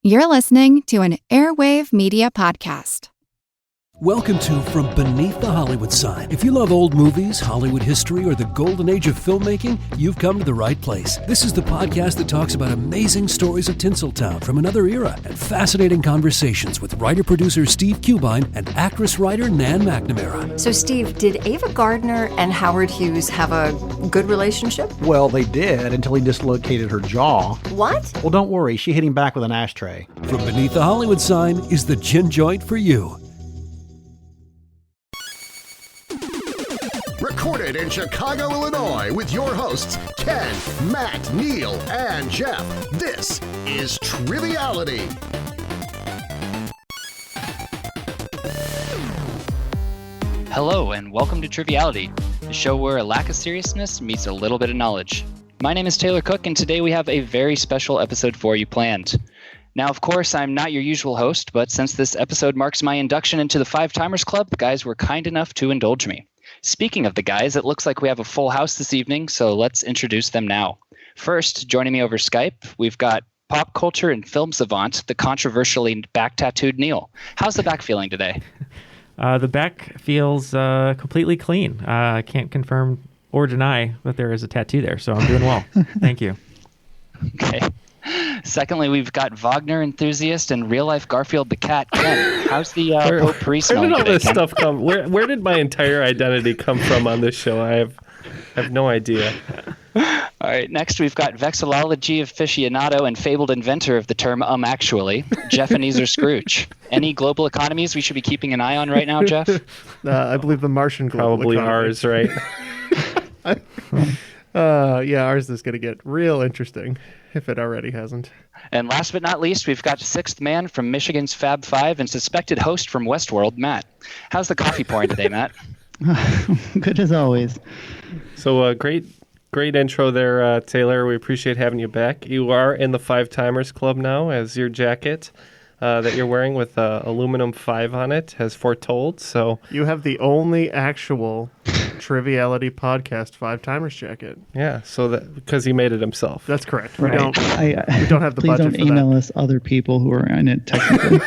You're listening to an Airwave Media Podcast. Welcome to From Beneath the Hollywood Sign. If you love old movies, Hollywood history, or the golden age of filmmaking, you've come to the right place. This is the podcast that talks about amazing stories of Tinseltown from another era and fascinating conversations with writer-producer Steve Cubine and actress-writer Nan McNamara. So, Steve, did Ava Gardner and Howard Hughes have a good relationship? Well, they did until he dislocated her jaw. What? Well, don't worry. She hit him back with an ashtray. From Beneath the Hollywood Sign is the gin joint for you. Recorded in Chicago, Illinois, with your hosts, Ken, Matt, Neal, and Jeff. This is Triviality. Hello, and welcome to Triviality, the show where a lack of seriousness meets a little bit of knowledge. My name is Taylor Cook, and today we have a very special episode for you planned. Now, of course, I'm not your usual host, but since this episode marks my induction into the Five Timers Club, the guys were kind enough to indulge me. Speaking of the guys, it looks like we have a full house this evening, so let's introduce them now. First, joining me over Skype, we've got pop culture and film savant, the controversially back-tattooed Neal. How's the back feeling today? The back feels completely clean. I can't confirm or deny that there is a tattoo there, so I'm doing well. Thank you. Okay. Secondly, we've got Wagner enthusiast and real-life Garfield the cat, Ken. How's the potpourri smelling Where did all today, this Ken? stuff come? Where did my entire identity come from on this show? I have no idea. All right, next we've got vexillology aficionado and fabled inventor of the term actually, Jeff Ebenezer Scrooge. Any global economies we should be keeping an eye on right now, Jeff? I believe the Martian global Probably economy. ours, right? Yeah, ours is going to get real interesting, if it already hasn't. And last but not least, we've got sixth man from Michigan's Fab Five and suspected host from Westworld, Matt. How's the coffee pouring today, Matt? Good as always. So great intro there, Taylor. We appreciate having you back. You are in the Five Timers Club now, as your jacket that you're wearing with aluminum 5 on it has foretold. So You have the only actual Triviality podcast Five Timers jacket. yeah, so that because he made it himself. That's correct. Right. We don't have the Please budget don't for email that. us other people who are in it technically.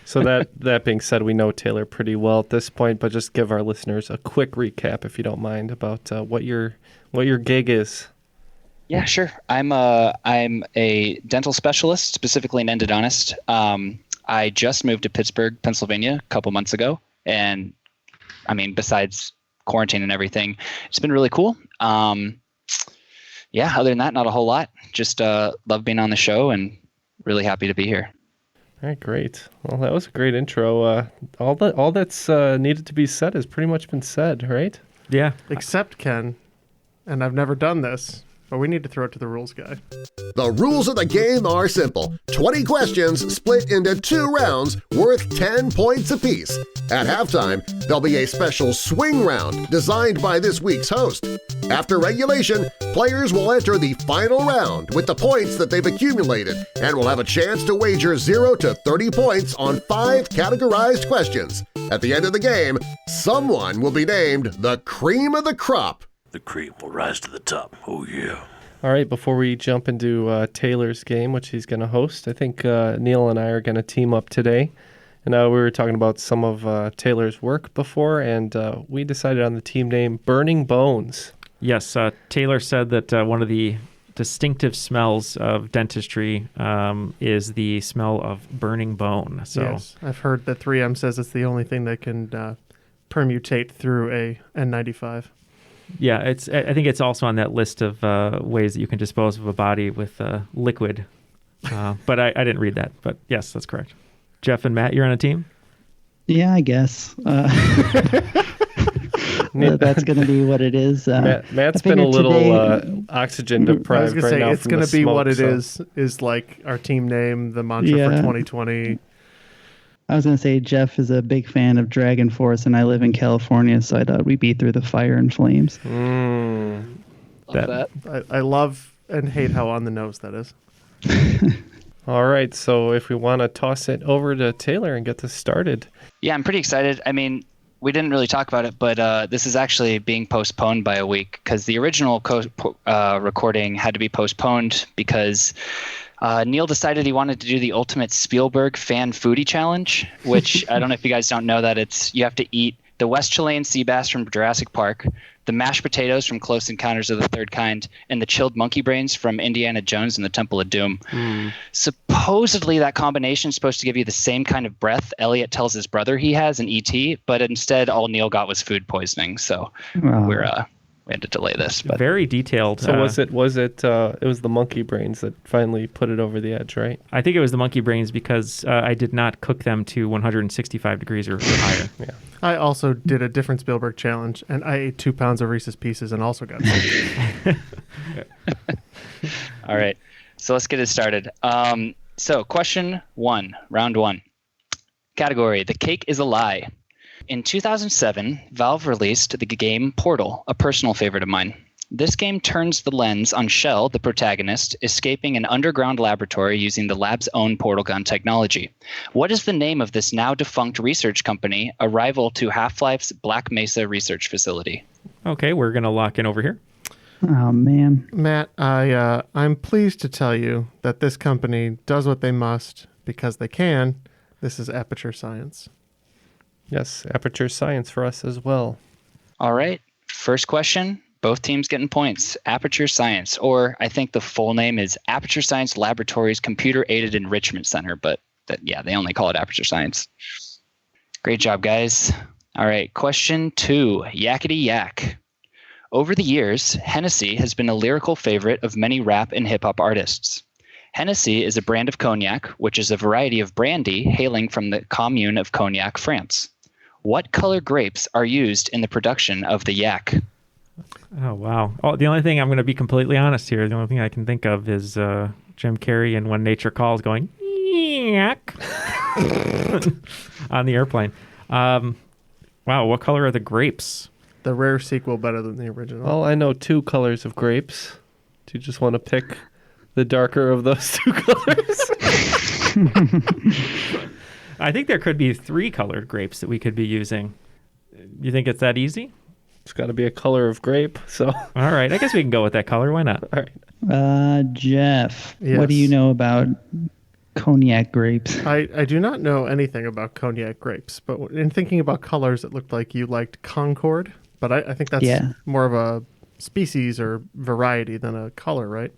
So that being said, we know Taylor pretty well at this point, but just give our listeners a quick recap, if you don't mind, about what your gig is. Yeah, sure. I'm a dental specialist, specifically an endodontist. I just moved to Pittsburgh, Pennsylvania, a couple months ago, and I mean, besides quarantine and everything, it's been really cool. Yeah, other than that, not a whole lot. Just love being on the show and really happy to be here. All right, great. Well, that was a great intro. All that's needed to be said has pretty much been said, right? Yeah. Except, Ken, and I've never done this, but we need to throw it to the rules guy. The rules of the game are simple. 20 questions split into 2 rounds worth 10 points apiece. At halftime, there'll be a special swing round designed by this week's host. After regulation, players will enter the final round with the points that they've accumulated and will have a chance to wager 0 to 30 points on 5 categorized questions. At the end of the game, someone will be named the cream of the crop. The cream will rise to the top. Oh, yeah. All right, before we jump into Taylor's game, which he's going to host, I think Neal and I are going to team up today. And we were talking about some of Taylor's work before, and we decided on the team name Burning Bones. Yes, Taylor said that one of the distinctive smells of dentistry is the smell of burning bone. So Yes, I've heard that 3M says it's the only thing that can permutate through a N95. yeah, I think it's also on that list of ways that you can dispose of a body with liquid. But I didn't read that. But yes, that's correct. Jeff and Matt, you're on a team? Yeah, I guess. That's going to be what it is. Matt's been a little oxygen I was deprived going to right say, now it's from going the to be smoke, what it so. is like our team name, the mantra for Yeah. 2020. I was going to say Jeff is a big fan of Dragon Force, and I live in California, so I thought we'd be through the fire and flames. Love that. I love and hate how on the nose that is. All right, so if we want to toss it over to Taylor and get this started. Yeah, I'm pretty excited. I mean, we didn't really talk about it, but this is actually being postponed by a week because the original recording had to be postponed because Neal decided he wanted to do the ultimate Spielberg fan foodie challenge, which I don't know if you guys don't know that you have to eat the West Chilean sea bass from Jurassic Park, the mashed potatoes from Close Encounters of the Third Kind, and the chilled monkey brains from Indiana Jones and the Temple of Doom. Supposedly that combination is supposed to give you the same kind of breath Elliot tells his brother he has in E.T., but instead all Neal got was food poisoning. So we had to delay this. But very detailed. So it was the monkey brains that finally put it over the edge, right? I think it was the monkey brains because I did not cook them to 165 degrees or higher. Yeah. I also did a different Spielberg challenge, and I ate 2 pounds of Reese's Pieces and also got sick. All right. So let's get it started. So question 1, round 1. Category, the cake is a lie. In 2007, Valve released the game Portal, a personal favorite of mine. This game turns the lens on Shell, the protagonist, escaping an underground laboratory using the lab's own portal gun technology. What is the name of this now defunct research company, a rival to Half-Life's Black Mesa research facility? Okay, we're going to lock in over here. Oh, man. Matt, I'm pleased to tell you that this company does what they must because they can. This is Aperture Science. Yes, Aperture Science for us as well. All right. First question. Both teams getting points. Aperture Science, or I think the full name is Aperture Science Laboratories Computer Aided Enrichment Center, but they only call it Aperture Science. Great job, guys. All right. Question 2. Yakety yak. Over the years, Hennessy has been a lyrical favorite of many rap and hip-hop artists. Hennessy is a brand of cognac, which is a variety of brandy hailing from the commune of Cognac, France. What color grapes are used in the production of the yak? Oh, wow. Oh, the only thing, I'm going to be completely honest here, the only thing I can think of is Jim Carrey in When Nature Calls going, yak, on the airplane. Wow, what color are the grapes? The rare sequel better than the original. Well, I know 2 colors of grapes. Do you just want to pick the darker of those 2 colors? I think there could be 3 colored grapes that we could be using. You think it's that easy? It's got to be a color of grape, so. All right, I guess we can go with that color. Why not? All right. Jeff, Yes. What do you know about cognac grapes? I do not know anything about cognac grapes, but in thinking about colors, it looked like you liked Concord, but I think that's more of a species or variety than a color, right?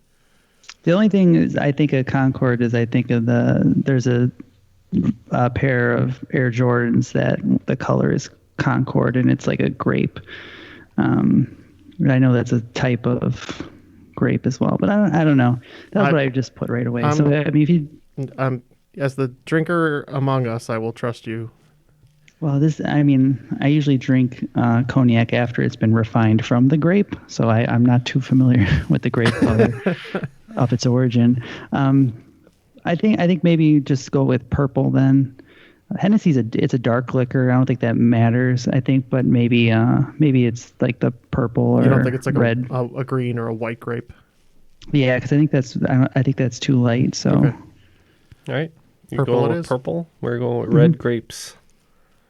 The only thing is I think of Concord is I think of there's a pair of Air Jordans that the color is Concord and it's like a grape. I know that's a type of grape as well, but I don't know. That's what I just put right away. So I mean, if you, as the drinker among us, I will trust you. Well, I usually drink cognac after it's been refined from the grape, so I'm not too familiar with the grape color of its origin. I think maybe just go with purple then. Hennessy's it's a dark liquor. I don't think that matters. I think, but maybe it's like the purple or you don't think it's like red, a green or a white grape? Yeah, because I think that's too light. So, okay. All right, you're purple going with purple. We're going with red grapes.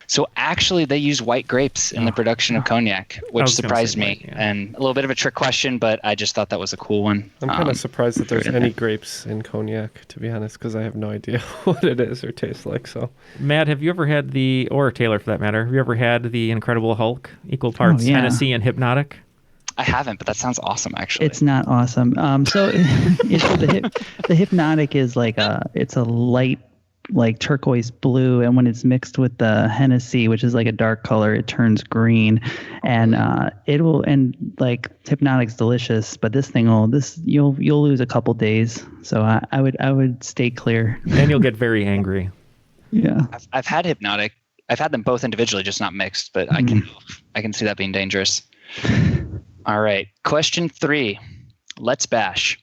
So actually, they use white grapes in the production of cognac, which surprised me. White, and a little bit of a trick question, but I just thought that was a cool one. I'm kind of surprised that there's any grapes in cognac, to be honest, because I have no idea what it is or tastes like. So, Matt, have you ever had or Taylor for that matter, have you ever had the Incredible Hulk, equal parts Hennessy and Hypnotic? I haven't, but that sounds awesome, actually. It's not awesome. So the Hypnotic is it's a light, like turquoise blue, and when it's mixed with the Hennessy, which is like a dark color, it turns green, and Hypnotic's delicious, but this thing you'll lose a couple days, so I would stay clear. And you'll get very angry. Yeah, I've had Hypnotic. I've had them both individually, just not mixed, but I can see that being dangerous. All right, question 3. Let's bash.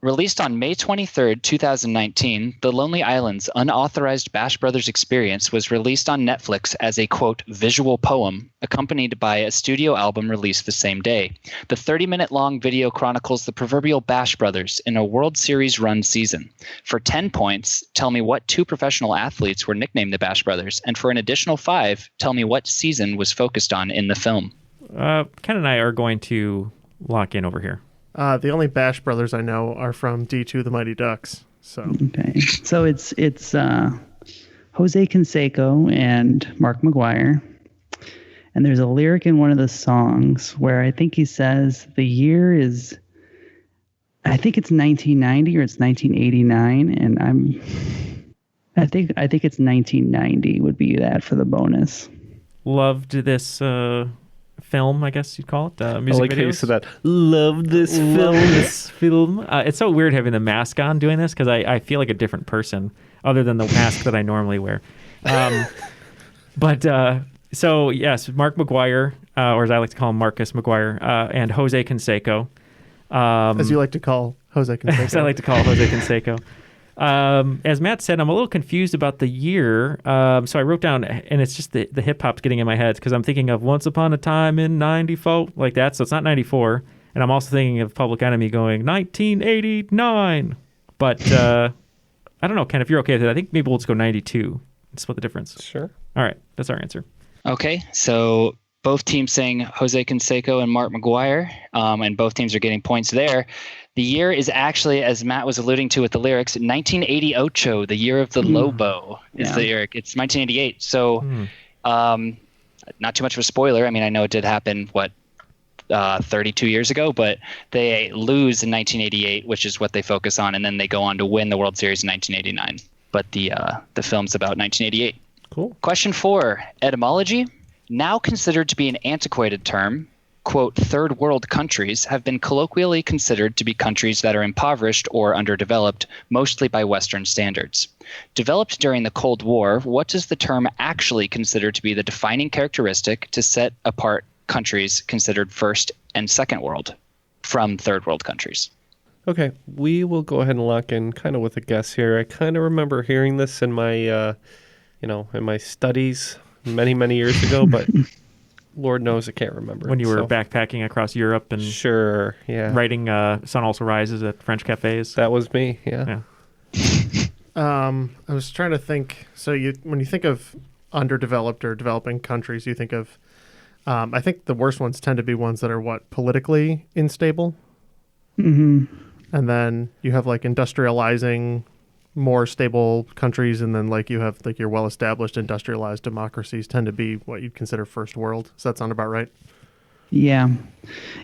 Released on May 23rd, 2019, The Lonely Island's unauthorized Bash Brothers experience was released on Netflix as a, quote, visual poem, accompanied by a studio album released the same day. The 30-minute-long video chronicles the proverbial Bash Brothers in a World Series-run season. For 10 points, tell me what 2 professional athletes were nicknamed the Bash Brothers, and for an additional 5, tell me what season was focused on in the film. Ken and I are going to lock in over here. The only Bash Brothers I know are from D2 The Mighty Ducks. So okay, so it's Jose Canseco and Mark McGuire, and there's a lyric in one of the songs where I think he says the year is, I think it's 1990 or it's 1989, and I think it's 1990 would be that for the bonus. Loved this film, I guess you'd call it. Music I like videos. how you said that. Love this film. It's so weird having the mask on doing this because I feel like a different person other than the mask that I normally wear. So yes, Mark McGuire, or as I like to call him, Marcus McGuire, and Jose Canseco. As you like to call Jose Canseco. As I like to call Jose Canseco. As Matt said, I'm a little confused about the year. So I wrote down, and it's just the hip hop's getting in my head because I'm thinking of Once Upon a Time in 94, like that. So it's not 94. And I'm also thinking of Public Enemy going 1989. But I don't know, Ken, if you're okay with it, I think maybe we'll just go 92 and split the difference. Sure. All right. That's our answer. Okay. So both teams saying Jose Canseco and Mark McGuire, and both teams are getting points there. The year is actually, as Matt was alluding to with the lyrics, 1988, the year of the Lobo is the lyric. It's 1988. So not too much of a spoiler. I mean, I know it did happen, 32 years ago, but they lose in 1988, which is what they focus on, and then they go on to win the World Series in 1989. But the film's about 1988. Cool. Question 4, etymology. Now considered to be an antiquated term, quote, third world countries have been colloquially considered to be countries that are impoverished or underdeveloped, mostly by Western standards. Developed during the Cold War, what does the term actually consider to be the defining characteristic to set apart countries considered first and second world from third world countries? Okay, we will go ahead and lock in kind of with a guess here. I kind of remember hearing this in my, in my studies many, many years ago, but Lord knows I can't remember. When you were backpacking across Europe and sure, yeah, writing Sun Also Rises at French cafes. That was me, yeah. I was trying to think. So when you think of underdeveloped or developing countries, you think of, I think the worst ones tend to be ones that are politically unstable. Mm-hmm. And then you have industrializing, more stable countries, and then you have your well-established industrialized democracies tend to be what you'd consider first world. Does that sound about right? Yeah.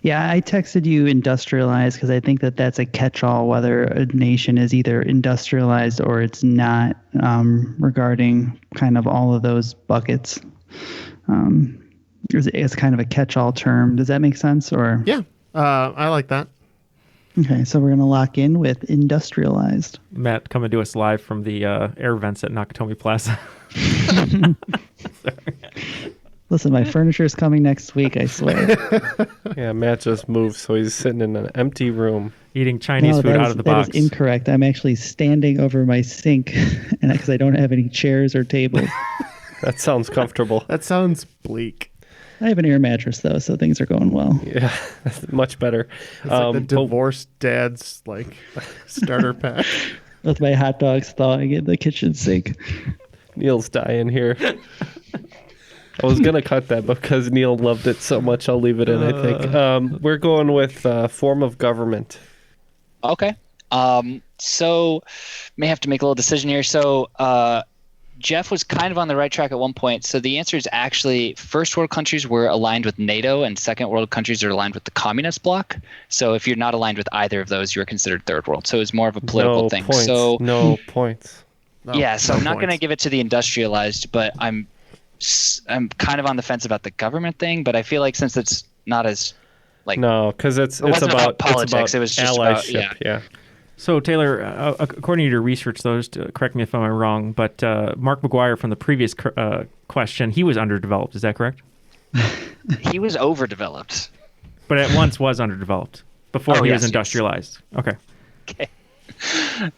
I texted you industrialized because I think that's a catch-all whether a nation is either industrialized or it's not, regarding kind of all of those buckets. It's kind of a catch-all term. Does that make sense? Or yeah, I like that. Okay, so we're going to lock in with industrialized. Matt coming to us live from the air vents at Nakatomi Plaza. Listen, my furniture is coming next week, I swear. Yeah, Matt just moved, so he's sitting in an empty room. Eating Chinese food out of the box. That is incorrect. I'm actually standing over my sink because I don't have any chairs or tables. That sounds comfortable. That sounds bleak. I have an air mattress, though, so things are going well. Yeah, much better. It's like the divorced dad's starter pack. With my hot dogs thawing in the kitchen sink. Neal's dying here. I was going to cut that because Neal loved it so much. I'll leave it in, I think. We're going with form of government. Okay. So may have to make a little decision here. So Jeff was kind of on the right track at one point. So the answer is actually first world countries were aligned with NATO and second world countries are aligned with the communist bloc. So if you're not aligned with either of those, you're considered third world. So it's more of a political thing. Points. So no points. Yeah, so I'm not going to give it to the industrialized, but I'm kind of on the fence about the government thing, but I feel like since it's not as no, because it's about politics. It was just allyship. Yeah. So Taylor, according to your research, correct me if I'm wrong, but Mark McGuire from the previous question, he was underdeveloped. Is that correct? He was overdeveloped, but at once was underdeveloped before he was industrialized. Yes. Okay.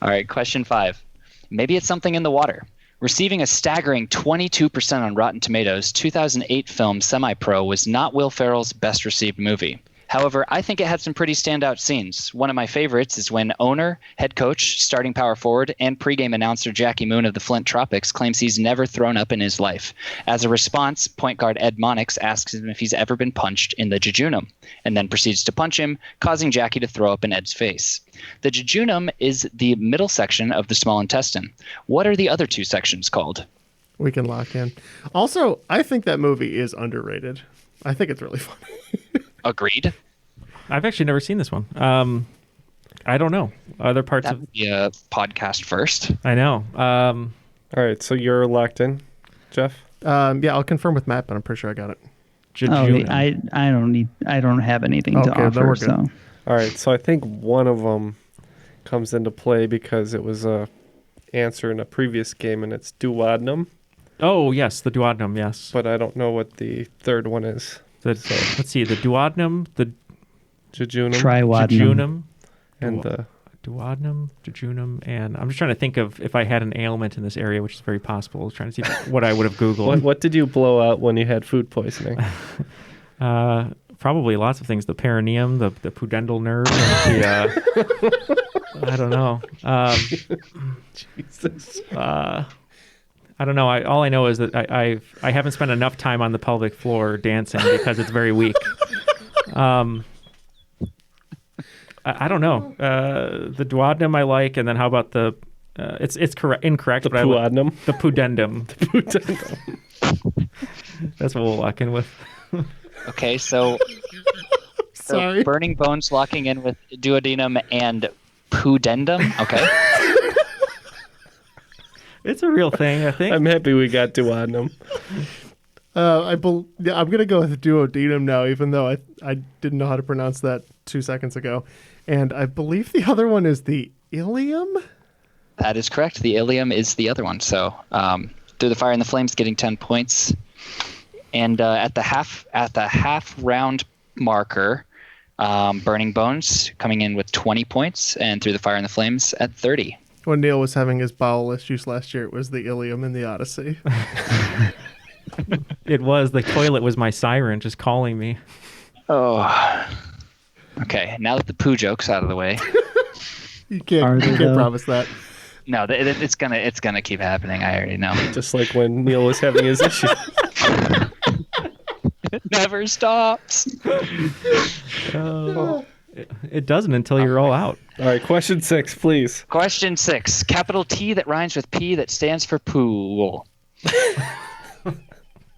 All right. Question 5. Maybe it's something in the water. Receiving a staggering 22% on Rotten Tomatoes, 2008 film Semi-Pro was not Will Ferrell's best received movie. However, I think it had some pretty standout scenes. One of my favorites is when owner, head coach, starting power forward, and pregame announcer Jackie Moon of the Flint Tropics claims he's never thrown up in his life. As a response, point guard Ed Monix asks him if he's ever been punched in the jejunum, and then proceeds to punch him, causing Jackie to throw up in Ed's face. The jejunum is the middle section of the small intestine. What are the other two sections called? We can lock in. Also, I think that movie is underrated. I think it's really funny. Agreed. I've actually never seen this one. I don't know. Other parts That of would be a podcast first. I know. All right, so you're locked in, Jeff? Yeah, I'll confirm with Matt, but I'm pretty sure I got it. jejunum. I don't have anything to Okay, then offer. we're good. So All right, so I think one of them comes into play because it was a answer in a previous game, and it's duodenum. Oh, yes, the duodenum, yes. But I don't know what the third one is. Let's see, the duodenum, the Jejunum. jejunum, And the duodenum, jejunum, and I'm just trying to think of if I had an ailment in this area, which is very possible. I was trying to see what I would have Googled. what did you blow out when you had food poisoning? Probably lots of things. The perineum, the pudendal nerve, the, I don't know. Jesus. I don't know. All I know is that I haven't spent enough time on the pelvic floor dancing because it's very weak. I don't know. The duodenum I like, and then how about the? It's incorrect. The but duodenum? The pudendum. The pudendum. That's what we'll lock in with. Okay, so Sorry. Burning Bones locking in with duodenum and pudendum. Okay. It's a real thing, I think. I'm happy we got duodenum. I'm going to go with duodenum now, even though I didn't know how to pronounce that 2 seconds ago. And I believe the other one is the ilium? That is correct. The ilium is the other one. So Through the Fire and the Flames getting 10 points. And at the half round marker, Burning Bones coming in with 20 points, and Through the Fire and the Flames at 30. When Neal was having his bowel issues last year, it was the ilium in the Odyssey. It was. The toilet was my siren just calling me. Oh. Okay, now that the poo joke's out of the way. You can't promise that. No, it's gonna keep happening. I already know. Just like when Neal was having his issue. It never stops. It doesn't until you're all out. All right, question 6, please. Question 6. Capital T that rhymes with P that stands for pool.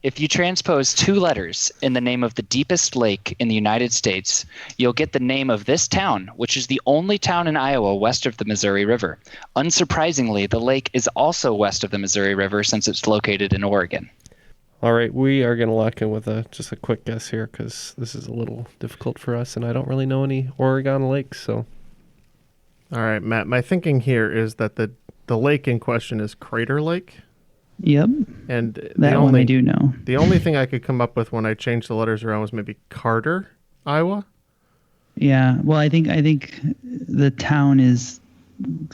If you transpose 2 letters in the name of the deepest lake in the United States, you'll get the name of this town, which is the only town in Iowa west of the Missouri River. Unsurprisingly, the lake is also west of the Missouri River since it's located in Oregon. All right, we are going to lock in with just a quick guess here because this is a little difficult for us, and I don't really know any Oregon lakes. So, all right, Matt. My thinking here is that the lake in question is Crater Lake. Yep. And that one I do know. The only thing I could come up with when I changed the letters around was maybe Carter, Iowa. Yeah. Well, I think the town is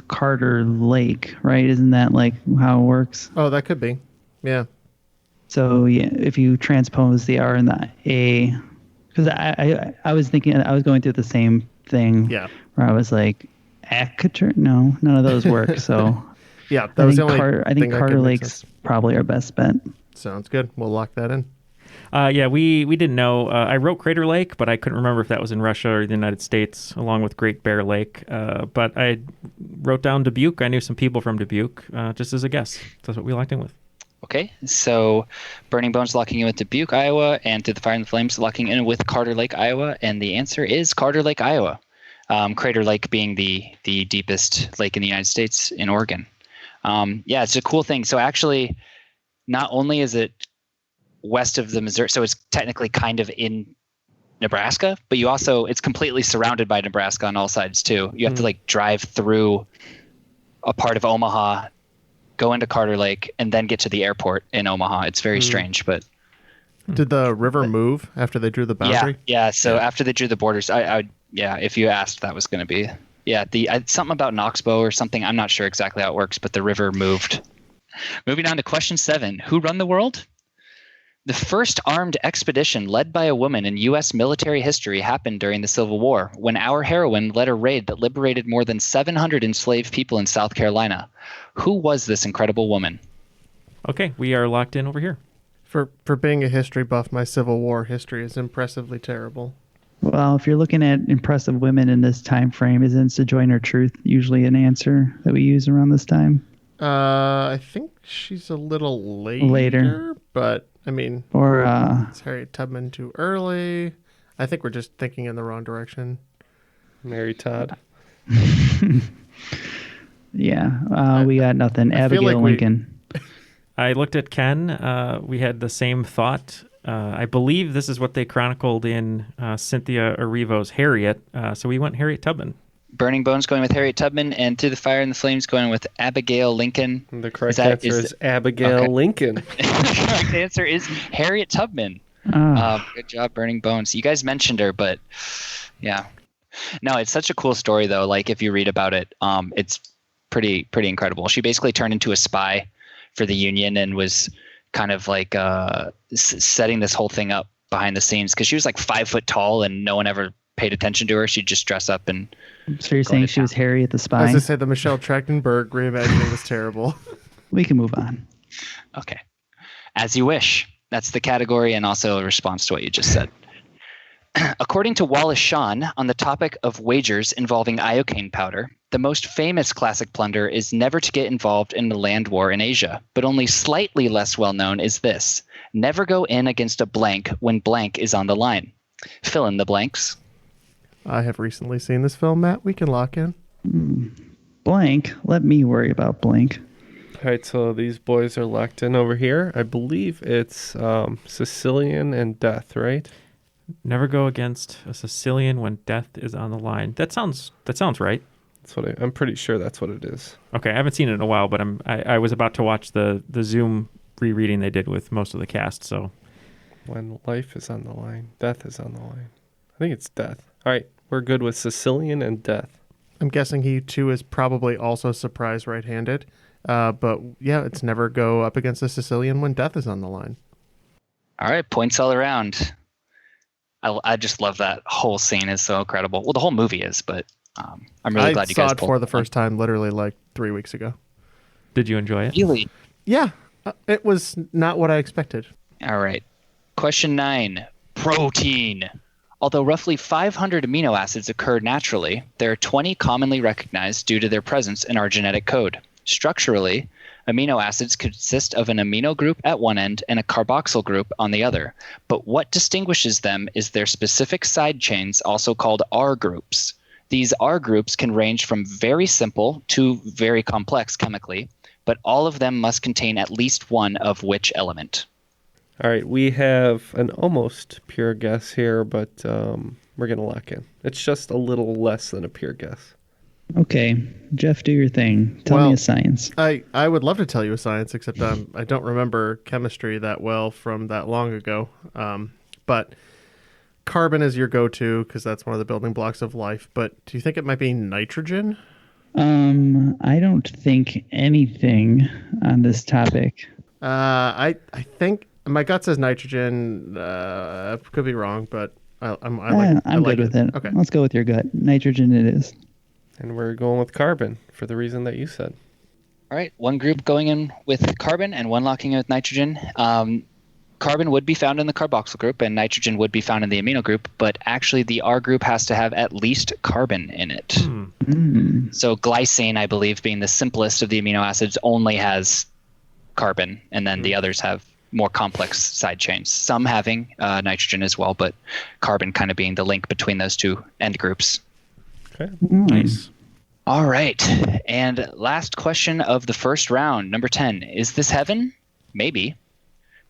Carter Lake, right? Isn't that like how it works? Oh, that could be. Yeah. So yeah, if you transpose the R and the A, because I was thinking, I was going through the same thing. Yeah. Where I was like, Acatur? No, none of those work. So yeah, that was the only. I think Carter Lake's probably our best bet. Sounds good. We'll lock that in. Yeah, we didn't know. I wrote Crater Lake, but I couldn't remember if that was in Russia or the United States, along with Great Bear Lake. But I wrote down Dubuque. I knew some people from Dubuque, just as a guess. That's what we locked in with. Okay, so Burning Bones locking in with Dubuque, Iowa, and Through the Fire and the Flames locking in with Carter Lake, Iowa, and the answer is Carter Lake, Iowa. Crater Lake being the deepest lake in the United States in Oregon. Yeah, it's a cool thing. So actually, not only is it west of the Missouri, so it's technically kind of in Nebraska, but it's completely surrounded by Nebraska on all sides too. You have to like drive through a part of Omaha, go into Carter Lake, and then get to the airport in Omaha. It's very strange, but did the river move after they drew the boundary? Yeah. So after they drew the borders, if you asked, that was going to be something about Knoxbow or something. I'm not sure exactly how it works, but the river moved. Moving on to question 7: Who run the world? The first armed expedition led by a woman in U.S. military history happened during the Civil War, when our heroine led a raid that liberated more than 700 enslaved people in South Carolina. Who was this incredible woman? Okay, we are locked in over here. For being a history buff, my Civil War history is impressively terrible. Well, if you're looking at impressive women in this time frame, isn't Sojourner Truth usually an answer that we use around this time? I think she's a little later. But I mean, is Harriet Tubman too early? I think we're just thinking in the wrong direction. Mary Todd. Yeah, we got nothing. Abigail Lincoln. I looked at Ken. We had the same thought. I believe this is what they chronicled in Cynthia Erivo's Harriet. So we went Harriet Tubman. Burning Bones going with Harriet Tubman, and Through the Fire and the Flames going with Abigail Lincoln. And the correct answer is Abigail Lincoln. The correct answer is Harriet Tubman. Good job, Burning Bones. You guys mentioned her, but yeah. No, it's such a cool story, though. Like, if you read about it, it's pretty incredible. She basically turned into a spy for the Union and was kind of like setting this whole thing up behind the scenes, because she was like 5 foot tall and no one ever paid attention to her. She'd just dress up and. So you're saying she was Harriet the Spy? I was going to say the Michelle Trachtenberg reimagining was terrible. We can move on. Okay. As you wish. That's the category and also a response to what you just said. According to Wallace Shawn, on the topic of wagers involving iocane powder, the most famous classic plunder is never to get involved in the land war in Asia, but only slightly less well known is this: never go in against a blank when blank is on the line. Fill in the blanks. I have recently seen this film, Matt. We can lock in. Blank. Let me worry about blank. All right, so these boys are locked in over here. I believe it's Sicilian and death, right? Never go against a Sicilian when death is on the line. That sounds right. That's what I'm pretty sure that's what it is. Okay, I haven't seen it in a while, but I was about to watch the Zoom rereading they did with most of the cast. So, when life is on the line, death is on the line. I think it's death. All right, we're good with Sicilian and death. I'm guessing he too is probably also surprise right-handed. But yeah, it's never go up against a Sicilian when death is on the line. All right, points all around. I just love that whole scene. Is so incredible. Well, the whole movie is, but I'm really glad you guys saw it for the first time literally like 3 weeks ago. Did you enjoy it? Really? Yeah, it was not what I expected. All right. Question 9. Protein. Although roughly 500 amino acids occur naturally, there are 20 commonly recognized due to their presence in our genetic code. Structurally, amino acids consist of an amino group at one end and a carboxyl group on the other. But what distinguishes them is their specific side chains, also called R groups. These R groups can range from very simple to very complex chemically, but all of them must contain at least one of which element? All right, we have an almost pure guess here, but we're going to lock in. It's just a little less than a pure guess. Okay, Jeff, do your thing. Tell me a science. I would love to tell you a science, except I don't remember chemistry that well from that long ago. But carbon is your go-to because that's one of the building blocks of life. But do you think it might be nitrogen? I don't think anything on this topic. I think my gut says nitrogen. Could be wrong, but I'm good with it. Okay, let's go with your gut. Nitrogen it is. And we're going with carbon for the reason that you said. All right, one group going in with carbon and one locking in with nitrogen. Carbon would be found in the carboxyl group and nitrogen would be found in the amino group, but actually the R group has to have at least carbon in it. So glycine, I believe, being the simplest of the amino acids, only has carbon, and then the others have more complex side chains, some having nitrogen as well, but carbon kind of being the link between those two end groups. Okay. Nice. All right. And last question of the first round, number 10. Is this heaven? Maybe.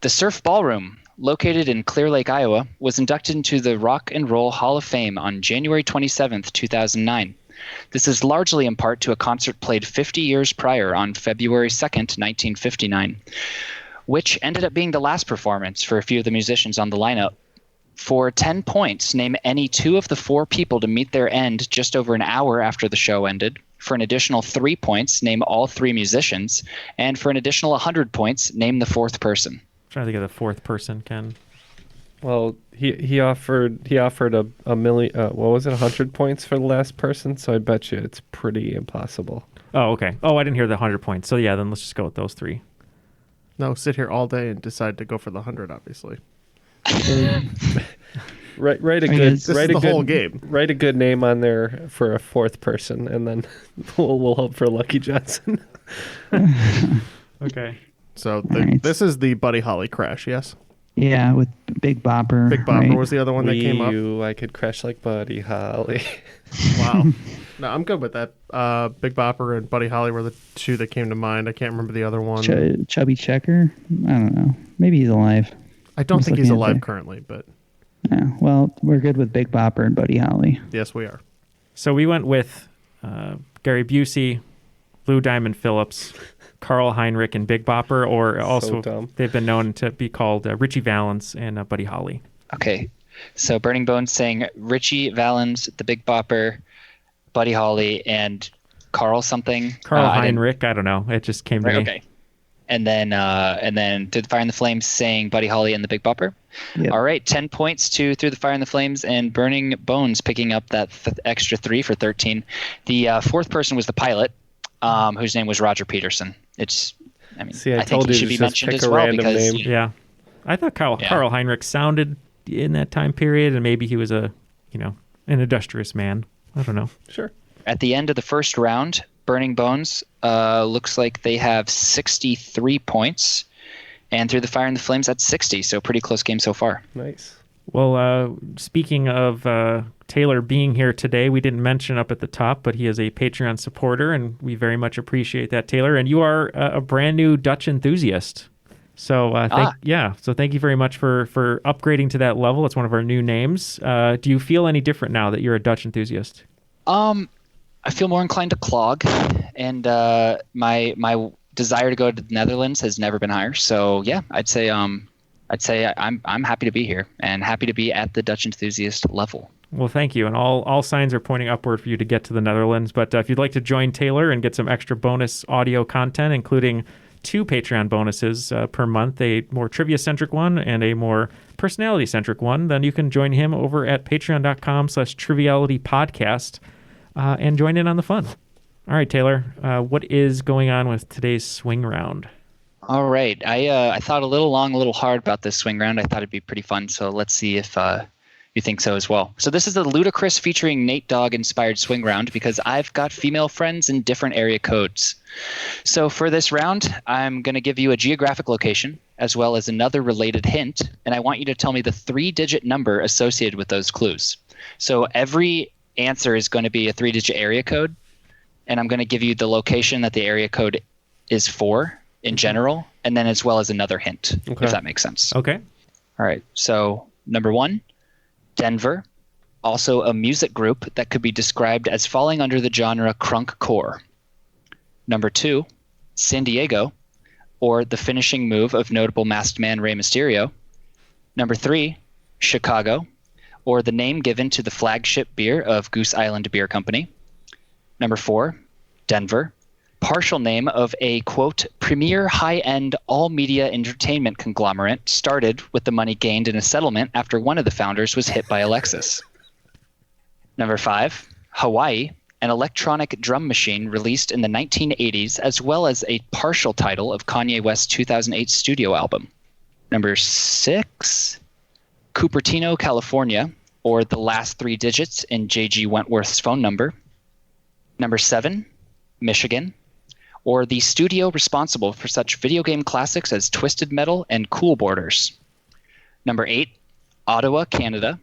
The Surf Ballroom, located in Clear Lake, Iowa, was inducted into the Rock and Roll Hall of Fame on January 27th, 2009. This is largely in part to a concert played 50 years prior on February 2nd, 1959, which ended up being the last performance for a few of the musicians on the lineup. For 10 points, name any 2 of the 4 people to meet their end just over an hour after the show ended. For an additional 3 points, name all 3 musicians. And for an additional 100 points, name the 4th person. trying to think of the fourth person, Ken. Well, he offered a million. What was it? 100 points for the last person. So I bet you it's pretty impossible. Oh, okay. Oh, I didn't hear the 100 points. So yeah, then let's just go with those three. No, sit here all day and decide to go for the 100. Obviously. Write a good name on there for a fourth person, and then we'll hope for Lucky Johnson. Okay. So right. This is the Buddy Holly crash, yes? Yeah, with Big Bopper. Big Bopper right? was the other one that came up. I could crash like Buddy Holly. Wow. No, I'm good with that. Big Bopper and Buddy Holly were the two that came to mind. I can't remember the other one. Chubby Checker? I don't know. Maybe he's alive. I don't think he's alive currently, but... Yeah, well, we're good with Big Bopper and Buddy Holly. Yes, we are. So we went with Gary Busey, Lou Diamond Phillips, Carl Heinrich, and Big Bopper, or also they've been known to be called Richie Valens and Buddy Holly. Okay, so Burning Bones saying Richie Valens, the Big Bopper, Buddy Holly, and Carl something. Carl Heinrich, I don't know. It just came to me. Okay. And then Through the Fire and the Flames saying Buddy Holly and the Big Bopper. Yep. All right, 10 points to Through the Fire and the Flames, and Burning Bones picking up that extra 3 for 13. The fourth person was the pilot, whose name was Roger Peterson. I think he should be mentioned as well because name. Yeah, I thought Carl Heinrich sounded in that time period, and maybe he was an industrious man. I don't know. Sure. At the end of the first round, Burning Bones looks like they have 63 points, and Through the Fire and the Flames at 60, so pretty close game so far. Nice. Well, speaking of Taylor being here today, we didn't mention up at the top, but he is a Patreon supporter, and we very much appreciate that, Taylor. And you are a brand new Dutch enthusiast. So thank you very much for upgrading to that level. It's one of our new names. Do you feel any different now that you're a Dutch enthusiast? I feel more inclined to clog, and my desire to go to the Netherlands has never been higher. So yeah, I'd say I'm happy to be here and happy to be at the Dutch enthusiast level. Well, thank you. And all signs are pointing upward for you to get to the Netherlands. But if you'd like to join Taylor and get some extra bonus audio content, including 2 Patreon bonuses per month, a more trivia-centric one and a more personality-centric one, then you can join him over at patreon.com/trivialitypodcast and join in on the fun. All right, Taylor, what is going on with today's swing round? All right. I thought a little long, a little hard about this swing round. I thought it'd be pretty fun. So let's see if you think so as well. So this is the Ludacris featuring Nate Dogg inspired swing round because I've got female friends in different area codes. So for this round, I'm going to give you a geographic location as well as another related hint. And I want you to tell me the 3-digit number associated with those clues. So every answer is going to be a 3-digit area code. And I'm going to give you the location that the area code is for in general, and then as well as another hint, if that makes sense. Okay. All right. So number 1, Denver, also a music group that could be described as falling under the genre crunkcore. Number 2, San Diego, or the finishing move of notable masked man Rey Mysterio. Number 3, Chicago, or the name given to the flagship beer of Goose Island Beer Company. Number 4, Denver, partial name of a, quote, premier high-end all-media entertainment conglomerate started with the money gained in a settlement after one of the founders was hit by a Lexus. Number 5, Hawaii, an electronic drum machine released in the 1980s, as well as a partial title of Kanye West's 2008 studio album. Number 6, Cupertino, California, or the last 3 digits in J.G. Wentworth's phone number. Number 7, Michigan, or the studio responsible for such video game classics as Twisted Metal and Cool Borders. Number 8, Ottawa, Canada,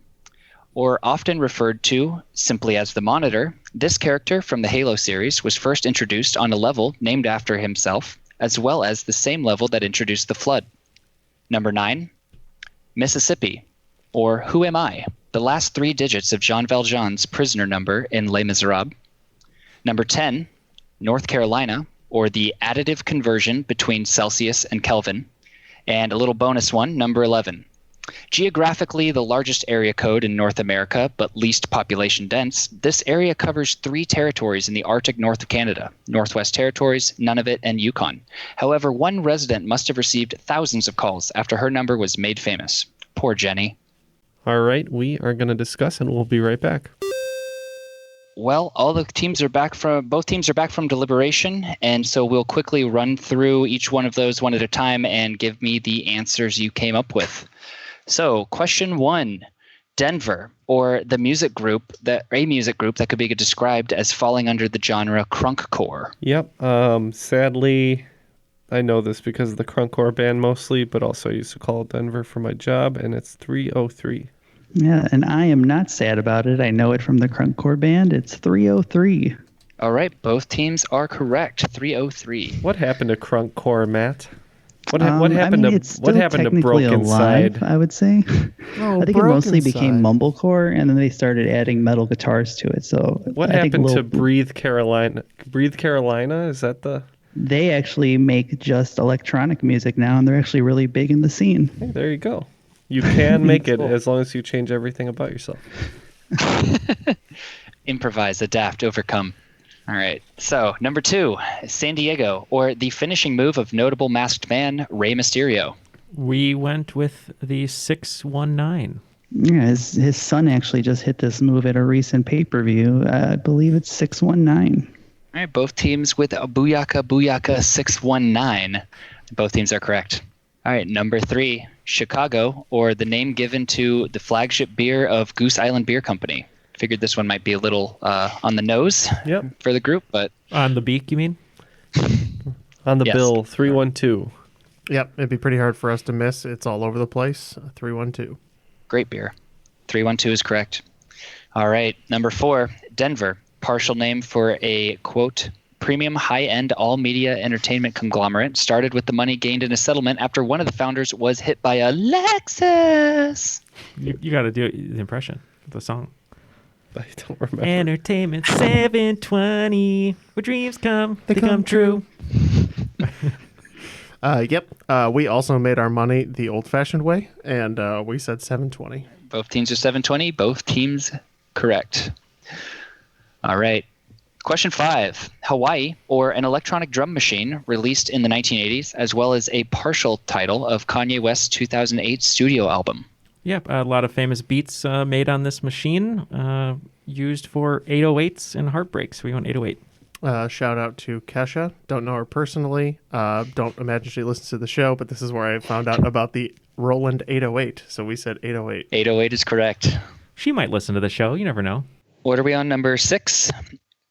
or often referred to simply as the Monitor, this character from the Halo series was first introduced on a level named after himself, as well as the same level that introduced the Flood. Number 9, Mississippi, or Who Am I? The last 3 digits of Jean Valjean's prisoner number in Les Miserables. Number 10, North Carolina, or the additive conversion between Celsius and Kelvin. And a little bonus one, number 11. Geographically, the largest area code in North America, but least population dense, this area covers 3 territories in the Arctic north of Canada: Northwest Territories, Nunavut, and Yukon. However, one resident must have received thousands of calls after her number was made famous. Poor Jenny. All right, we are going to discuss, and we'll be right back. Well, both teams are back from deliberation, and so we'll quickly run through each one of those one at a time and give me the answers you came up with. So, question 1, Denver, or a music group that could be described as falling under the genre crunkcore. Yep. Sadly, I know this because of the crunkcore band mostly, but also I used to call Denver for my job, and it's 303. Yeah, and I am not sad about it. I know it from the crunkcore band. It's 303. All right, both teams are correct. 303. What happened to crunkcore, Matt? What I happened mean, it's still to Broken alive, Side? I would say. Oh, I think it mostly became mumblecore, and then they started adding metal guitars to it. So What happened to Breathe Carolina? Breathe Carolina? Is that the... They actually make just electronic music now, and they're actually really big in the scene. Hey, there you go. You can make it as long as you change everything about yourself. Improvise, adapt, overcome. All right. So, number 2, San Diego, or the finishing move of notable masked man Rey Mysterio. We went with the 619. Yeah, his son actually just hit this move at a recent pay-per-view. I believe it's 619. All right, both teams with a Booyaka Booyaka 619. Both teams are correct. All right, number 3, Chicago, or the name given to the flagship beer of Goose Island Beer Company. Figured this one might be a little on the nose for the group, but... On the beak, you mean? On the Yes. bill, 312. Yep, it'd be pretty hard for us to miss. It's all over the place. 312. Great beer. 312 is correct. All right, number 4, Denver, partial name for a, quote, premium high-end all-media entertainment conglomerate, started with the money gained in a settlement after one of the founders was hit by a Lexus. You got to do the impression of the song. I don't remember. Entertainment 720, where dreams come, they come true. Yep. We also made our money the old-fashioned way, and we said 720. Both teams are 720. Both teams correct. All right. Question 5, Hawaii, or an electronic drum machine released in the 1980s, as well as a partial title of Kanye West's 2008 studio album. Yep, a lot of famous beats made on this machine, used for 808s and heartbreaks. We went 808. Shout out to Kesha. Don't know her personally. Don't imagine she listens to the show, but this is where I found out about the Roland 808. So we said 808. 808 is correct. She might listen to the show. You never know. What are we on? Number 6,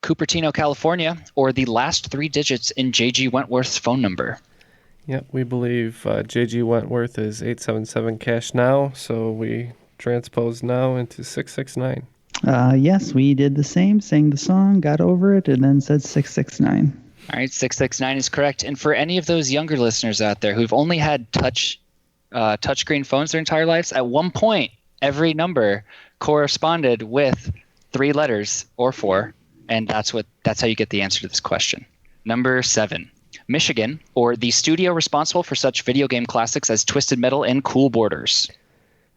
Cupertino, California, or the last 3 digits in J.G. Wentworth's phone number. Yep, we believe J.G. Wentworth is 877 cash now, so we transpose now into 669. Yes, we did the same, sang the song, got over it, and then said 669. All right, 669 is correct. And for any of those younger listeners out there who've only had touchscreen phones their entire lives, at one point, every number corresponded with 3 letters or 4, and that's how you get the answer to this question. Number 7, Michigan, or the studio responsible for such video game classics as Twisted Metal and Cool Borders.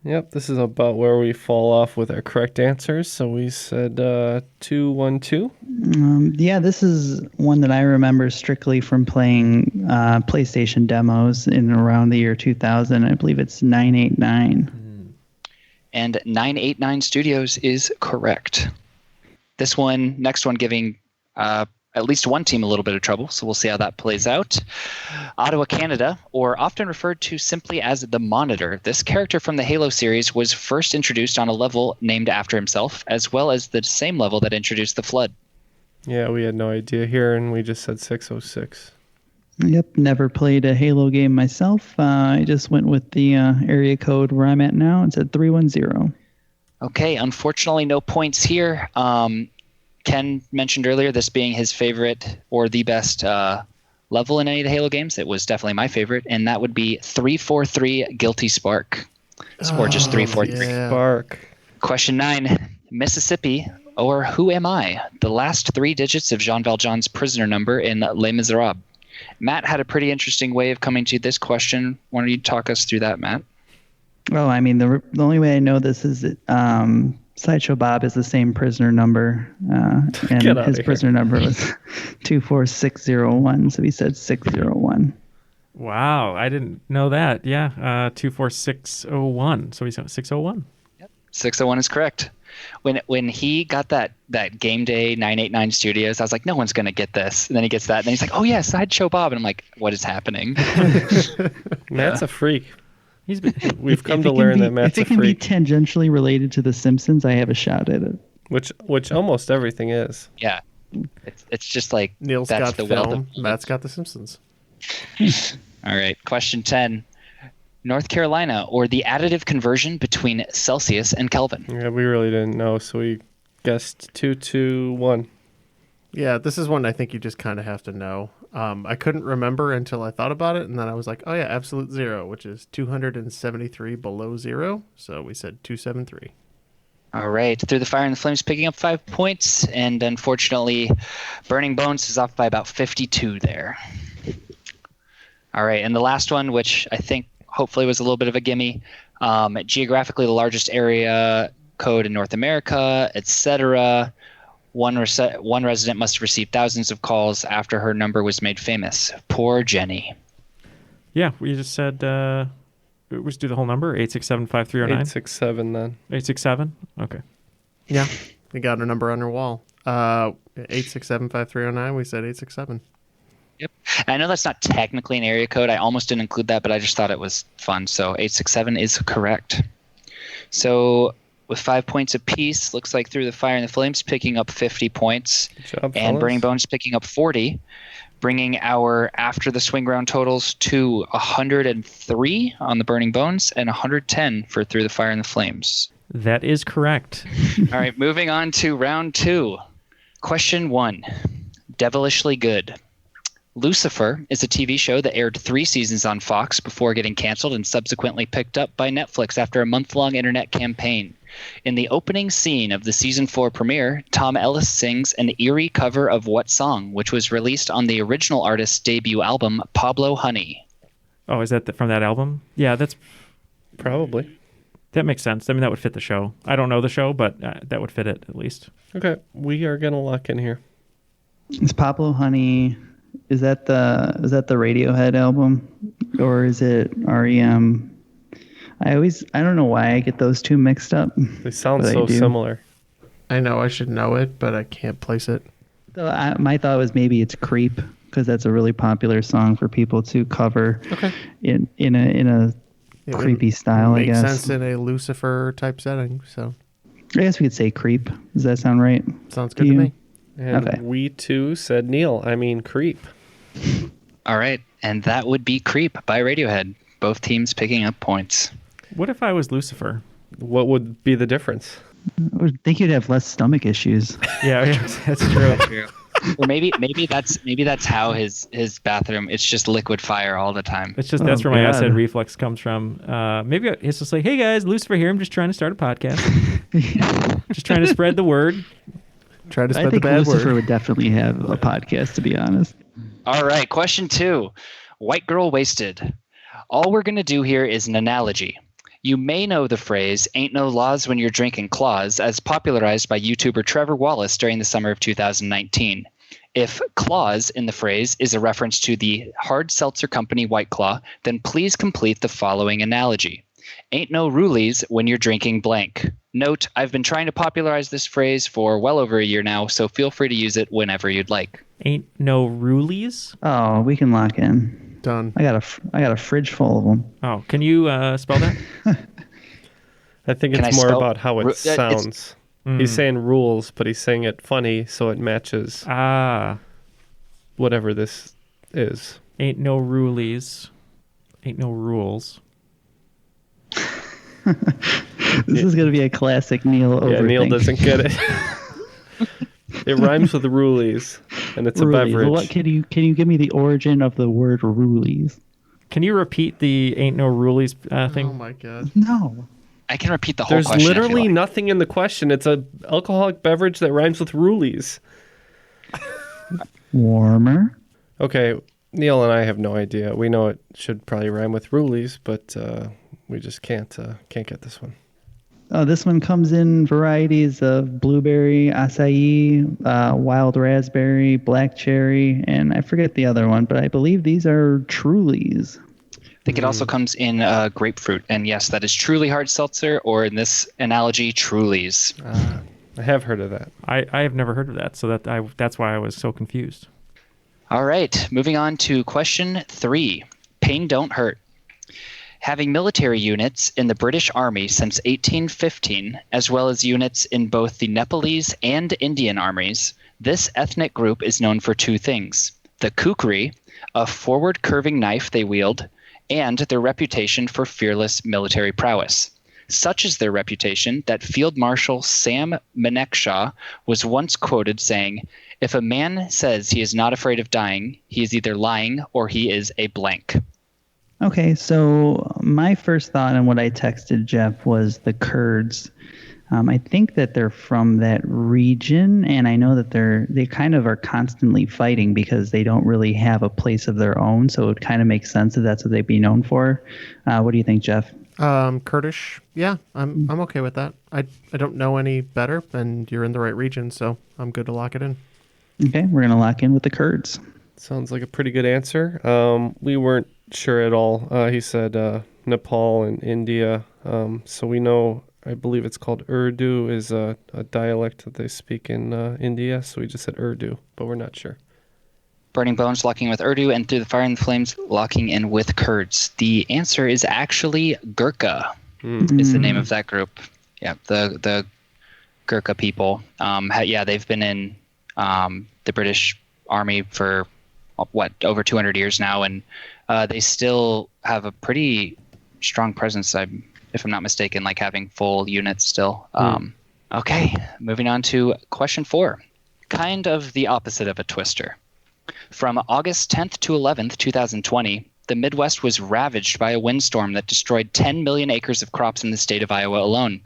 Yep, this is about where we fall off with our correct answers. So we said 212. Yeah, this is one that I remember strictly from playing PlayStation demos in around the year 2000. I believe it's 989. And 989 Studios is correct. Next one giving at least one team a little bit of trouble, so we'll see how that plays out. Ottawa, Canada, or often referred to simply as the Monitor, this character from the Halo series was first introduced on a level named after himself, as well as the same level that introduced the Flood. Yeah, we had no idea here, and we just said 606. Yep, never played a Halo game myself. I just went with the area code where I'm at now and said 310. Okay, unfortunately no points here. Ken mentioned earlier this being his favorite or the best level in any of the Halo games. It was definitely my favorite, and that would be 343 Guilty Spark. Or just 343. Yeah. Spark. Question 9, Mississippi, or Who Am I? The last 3 digits of Jean Valjean's prisoner number in Les Miserables. Matt had a pretty interesting way of coming to this question. Why don't you talk us through that, Matt? Oh, I mean, the only way I know this is that Sideshow Bob is the same prisoner number, and his prisoner number was 24601, so he said 601. Wow, I didn't know that. Yeah, 24601. So he's 601. Yep. 601 is correct. When he got that Game Day 989 Studios, I was like, no one's going to get this. And then he gets that, and then he's like, oh yeah, Sideshow Bob. And I'm like, what is happening? Matt's a freak. We've come to learn that Matt's a freak. If it can be freak. tangentially related to The Simpsons, I have a shot at it. Which almost everything is. Yeah. It's just like Neal's that's got the film, wealth of Matt's got The Simpsons. All right, question 10. North Carolina, or the additive conversion between Celsius and Kelvin. Yeah, we really didn't know, so we guessed 221. Yeah, this is one I think you just kind of have to know. I couldn't remember until I thought about it, and then I was like, oh yeah, absolute zero, which is 273 below zero. So we said 273. All right, Through the Fire and the Flames picking up 5 points, and unfortunately, Burning Bones is off by about 52 there. All right, and the last one, which I think hopefully was a little bit of a gimme, geographically the largest area code in North America, etc. One resident must have received thousands of calls after her number was made famous. Poor Jenny. Yeah, we just said, let's do the whole number, 867-5309. 867 then. 867? Okay. Yeah, we got her number on her wall. 867-5309, we said 867. Yep. And I know that's not technically an area code. I almost didn't include that, but I just thought it was fun. So 867 is correct. So with 5 points apiece, looks like Through the Fire and the Flames picking up 50 points. Good job, and fellas. Burning Bones picking up 40, bringing our after the swing round totals to 103 on the Burning Bones and 110 for Through the Fire and the Flames. That is correct. All right, moving on to round 2. Question 1, Devilishly Good. Lucifer is a TV show that aired 3 seasons on Fox before getting canceled and subsequently picked up by Netflix after a month-long internet campaign. In the opening scene of the season 4 premiere, Tom Ellis sings an eerie cover of what song, which was released on the original artist's debut album, Pablo Honey? Oh, is that from that album? Yeah, that's probably. That makes sense. I mean, that would fit the show. I don't know the show, but that would fit it at least. Okay, we are gonna lock in here. Is Pablo Honey? Is that the Radiohead album, or is it REM? I don't know why I get those two mixed up. They sound so similar. I know I should know it, but I can't place it. So my thought was maybe it's Creep, because that's a really popular song for people to cover in a creepy style, I guess. Makes sense in a Lucifer type setting. So I guess we could say Creep. Does that sound right? Sounds good to me. And we too said Creep. All right, and that would be Creep by Radiohead. Both teams picking up points. What if I was Lucifer? What would be the difference? I would think you'd have less stomach issues. Yeah, that's true. Or maybe that's how his bathroom. It's just liquid fire all the time. It's just that's where my acid reflux comes from. Maybe it's just like, hey guys, Lucifer here. I'm just trying to start a podcast. Just trying to spread the word. Try to spread I think the bad Lucifer word. would definitely have a podcast, to be honest. All right, question 2. White Girl Wasted. All we're going to do here is an analogy. You may know the phrase, ain't no laws when you're drinking claws, as popularized by YouTuber Trevor Wallace during the summer of 2019. If claws in the phrase is a reference to the hard seltzer company White Claw, then please complete the following analogy. Ain't no rulies when you're drinking blank. Note, I've been trying to popularize this phrase for well over a year now, so feel free to use it whenever you'd like. Ain't no rulies? Oh, we can lock in. Done. I got a fridge full of them. Oh, can you spell that? I think it's more about how it sounds. He's saying rules, but he's saying it funny, so it matches whatever this is. Ain't no rulies. Ain't no rules. This is going to be a classic Neal overthink. Yeah, Neal doesn't get it. It rhymes with rulies, and it's a beverage. What can you give me the origin of the word rulies? Can you repeat the ain't no rulies thing? Oh my god. No. I can repeat the whole There's question. literally nothing in the question. It's a alcoholic beverage that rhymes with rulies. Warmer. Okay, Neal and I have no idea. We know it should probably rhyme with rulies, but we just can't get this one. Oh, this one comes in varieties of blueberry, acai, wild raspberry, black cherry, and I forget the other one, but I believe these are Trulies. I think it also comes in grapefruit. And yes, that is Truly Hard Seltzer, or in this analogy, Trulies. I have heard of that. I have never heard of that, so that's why I was so confused. All right, moving on to question 3. Pain don't hurt. Having military units in the British Army since 1815, as well as units in both the Nepalese and Indian armies, this ethnic group is known for 2 things: the kukri, a forward curving knife they wield, and their reputation for fearless military prowess. Such is their reputation that Field Marshal Sam Manekshaw was once quoted saying, "If a man says he is not afraid of dying, he is either lying or he is a blank." Okay, so my first thought and what I texted Jeff was the Kurds. I think that they're from that region, and I know that they kind of are constantly fighting because they don't really have a place of their own. So it kind of makes sense that that's what they'd be known for. What do you think, Jeff? Kurdish. Yeah, I'm okay with that. I don't know any better, and you're in the right region, so I'm good to lock it in. Okay, we're gonna lock in with the Kurds. Sounds like a pretty good answer. We weren't sure at all. He said Nepal and India. So we know, I believe it's called Urdu, is a dialect that they speak in India. So we just said Urdu, but we're not sure. Burning Bones locking with Urdu, and Through the Fire and the Flames locking in with Kurds. The answer is actually Gurkha. Is the name of that group. Yeah, the Gurkha people. They've been in the British Army for over 200 years now, and they still have a pretty strong presence, if I'm not mistaken, like having full units still. Okay, moving on to question 4. Kind of the opposite of a twister. From August 10th to 11th, 2020, the Midwest was ravaged by a windstorm that destroyed 10 million acres of crops in the state of Iowa alone,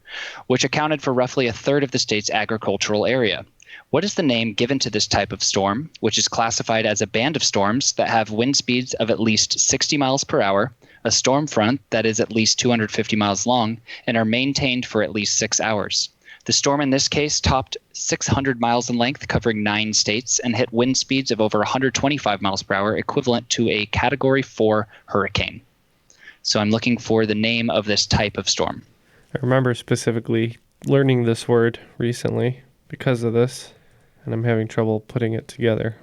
which accounted for roughly a third of the state's agricultural area. What is the name given to this type of storm, which is classified as a band of storms that have wind speeds of at least 60 miles per hour, a storm front that is at least 250 miles long, and are maintained for at least 6 hours? The storm in this case topped 600 miles in length, covering 9 states, and hit wind speeds of over 125 miles per hour, equivalent to a Category 4 hurricane. So I'm looking for the name of this type of storm. I remember specifically learning this word recently because of this, and I'm having trouble putting it together.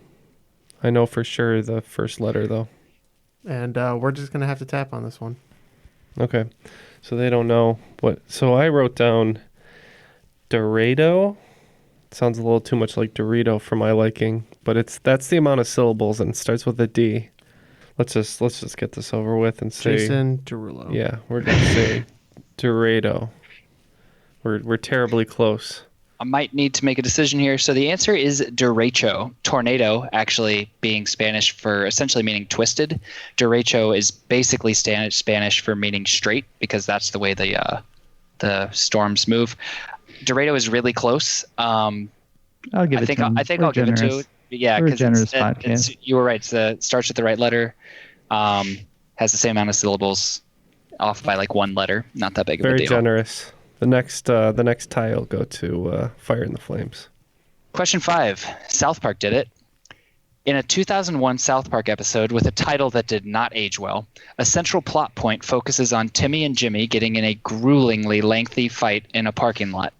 I know for sure the first letter, though. And we're just going to have to tap on this one. Okay. So they don't know what... So I wrote down Dorado. Sounds a little too much like Dorito for my liking, but that's the amount of syllables and it starts with a D. Let's just get this over with and say Jason Derulo. Yeah, we're gonna say Dorado. We're terribly close. I might need to make a decision here. So the answer is derecho. Tornado actually being Spanish for essentially meaning twisted. Derecho is basically Spanish for meaning straight, because that's the way the storms move. Dorado is really close. I'll give it to him. I think I'll give it to. Yeah, because it's you were right. It starts with the right letter. Has the same amount of syllables, off by like 1 letter. Not that big of a deal. Very generous. The next tie will go to Fire in the Flames. Question 5. South Park did it. In a 2001 South Park episode with a title that did not age well, a central plot point focuses on Timmy and Jimmy getting in a gruelingly lengthy fight in a parking lot.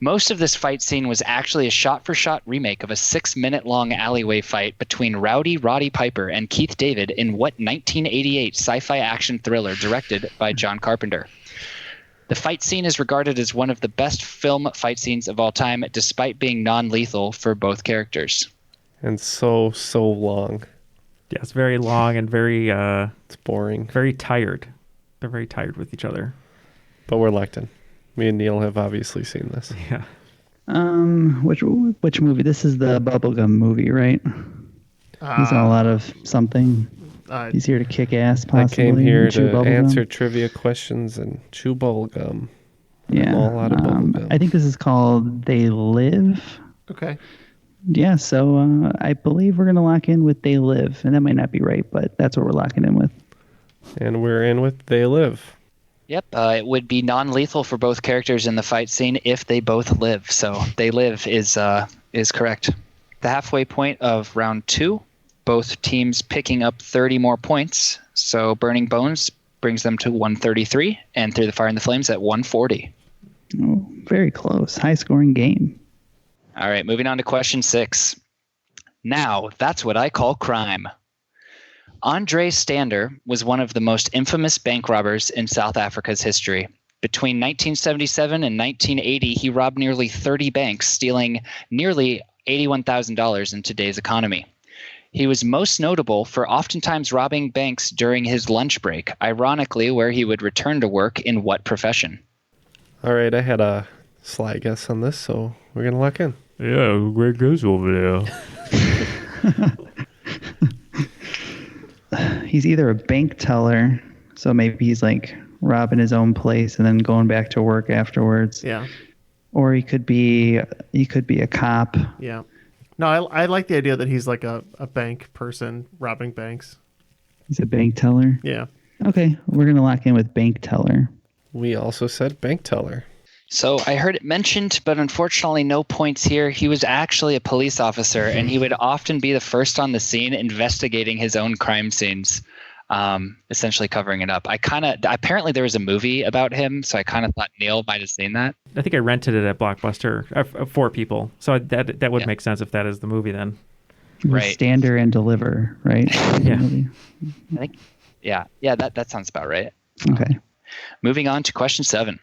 Most of this fight scene was actually a shot-for-shot remake of a 6-minute-long alleyway fight between Rowdy Roddy Piper and Keith David in what 1988 sci-fi action thriller directed by John Carpenter? The fight scene is regarded as one of the best film fight scenes of all time, despite being non-lethal for both characters. And so long. Yeah, it's very long and very... it's boring. Very tired. They're very tired with each other. But we're locked in. Me and Neal have obviously seen this. Yeah. Which movie? This is the bubblegum movie, right? He's on a lot of something. He's here to kick ass, possibly. I came here to answer trivia questions and chew bubblegum. Yeah. I'm all out of bubblegum. I think this is called They Live. Okay. Yeah, so I believe we're going to lock in with They Live. And that might not be right, but that's what we're locking in with. And we're in with They Live. Yep, it would be non-lethal for both characters in the fight scene if they both live. So they live is correct. The halfway point of round 2, both teams picking up 30 more points. So Burning Bones brings them to 133, and Through the Fire and the Flames at 140. Oh, very close. High-scoring game. All right, moving on to question 6. Now, that's what I call crime. Andre Stander was one of the most infamous bank robbers in South Africa's history. Between 1977 and 1980, he robbed nearly 30 banks, stealing nearly $81,000 in today's economy. He was most notable for oftentimes robbing banks during his lunch break, ironically where he would return to work in what profession? All right, I had a sly guess on this, so we're going to lock in. Yeah, great goes over there. He's either a bank teller, so maybe he's like robbing his own place and then going back to work afterwards. Yeah. Or he could be a cop. Yeah. No, I like the idea that he's like a bank person robbing banks. He's a bank teller. Yeah. Okay, we're gonna lock in with bank teller. We also said bank teller. So I heard it mentioned, but unfortunately no points here. He was actually a police officer, and he would often be the first on the scene investigating his own crime scenes, essentially covering it up. Apparently there was a movie about him, so I kind of thought Neal might have seen that. I think I rented it at Blockbuster for people. So that would make sense if that is the movie then. Right. Stander and deliver, right? Yeah. I think, yeah, that sounds about right. Okay. Moving on to question 7.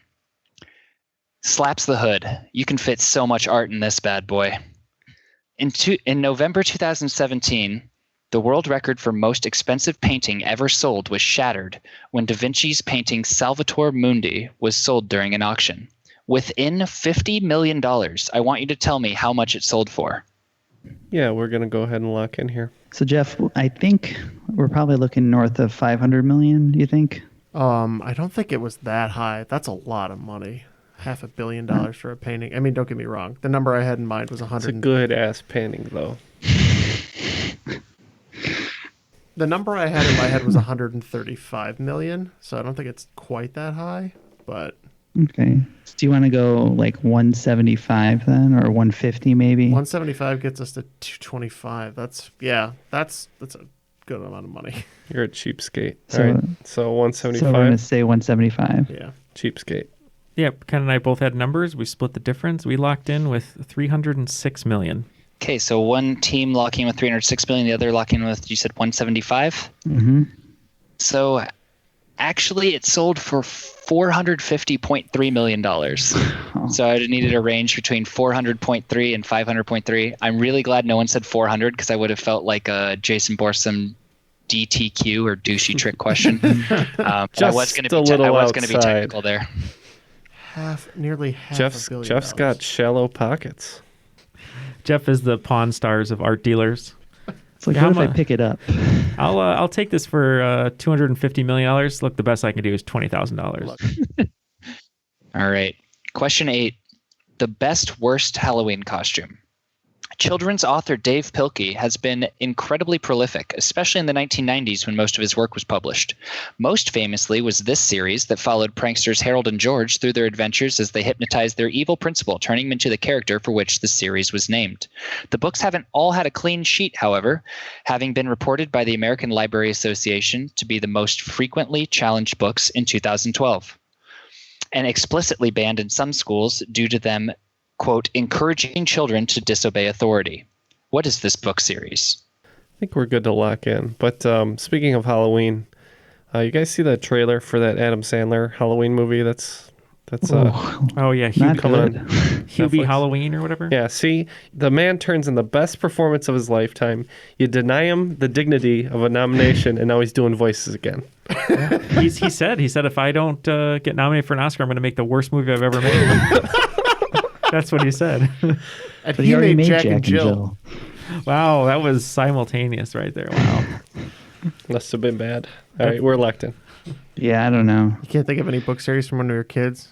Slaps the Hood. You can fit so much art in this bad boy. In November 2017, the world record for most expensive painting ever sold was shattered when Da Vinci's painting Salvator Mundi was sold during an auction. Within $50 million, I want you to tell me how much it sold for. Yeah, we're going to go ahead and lock in here. So Jeff, I think we're probably looking north of 500 million, do you think? I don't think it was that high. That's a lot of money. $500 million for a painting. I mean, don't get me wrong. The number I had in mind was 100. It's a good ass painting, though. The number I had in my head was 135 million. So I don't think it's quite that high, but Okay. So do you want to go like 175 then, or 150 maybe? 175 gets us to 225. That's a good amount of money. You're a cheapskate. So- All right. So 175. So we're gonna say 175. Yeah. Cheapskate. Yeah, Ken and I both had numbers. We split the difference. We locked in with 306 million. Okay, so one team locking in with 306 million, the other locking in with, you said 175? Mm-hmm. So actually it sold for $450.3 million. So I needed a range between 400.3 and 500.3. I'm really glad no one said 400 because I would have felt like a Jason Borsum DTQ or douchey trick question. I was going to be technical there. Nearly half Jeff's a billion Jeff's dollars. got shallow pockets. Jeff is the Pawn Stars of art dealers. It's like, Yeah, what if I'm I pick it up? I'll take this for $250 million. Look, the best I can do is $20,000. All right. Question 8. The best worst Halloween costume. Children's author Dave Pilkey has been incredibly prolific, especially in the 1990s when most of his work was published. Most famously was this series that followed pranksters Harold and George through their adventures as they hypnotized their evil principal, turning him into the character for which the series was named. The books haven't all had a clean sheet, however, having been reported by the American Library Association to be the most frequently challenged books in 2012, and explicitly banned in some schools due to them, quote, encouraging children to disobey authority. What is this book series? I think we're good to lock in. But speaking of Halloween, you guys see that trailer for that Adam Sandler Halloween movie? That's Oh yeah, Not coming good. on Hubie Netflix. Halloween or whatever. Yeah, see, the man turns in the best performance of his lifetime. You deny him the dignity of a nomination, and now he's doing voices again. He said if I don't get nominated for an Oscar, I'm going to make the worst movie I've ever made. That's what he said. And But he already made Jack and Jill. Wow, that was simultaneous right there. Wow. Must have been bad. All right, we're locked in. Yeah, I don't know. You can't think of any book series from when we were kids?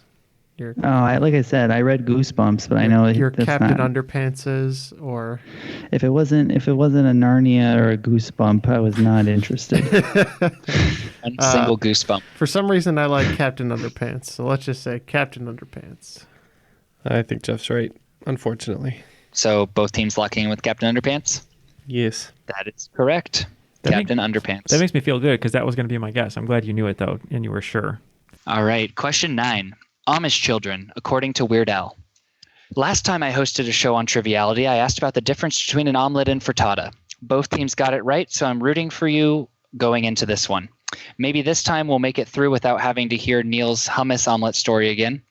Like I said, I read Goosebumps, but I know your that's Captain not. Underpantses, or If it wasn't a Narnia or a Goosebump, I was not interested. One single goosebump. For some reason, I like Captain Underpants, so let's just say Captain Underpants. I think Jeff's right, unfortunately. So both teams locking in with Captain Underpants? Yes. That is correct. Captain Underpants. That makes me feel good because that was going to be my guess. I'm glad you knew it, though, and you were sure. All right. Question 9. Amish children, according to Weird Al. Last time I hosted a show on Triviality, I asked about the difference between an omelet and frittata. Both teams got it right, so I'm rooting for you going into this one. Maybe this time we'll make it through without having to hear Neal's hummus omelet story again.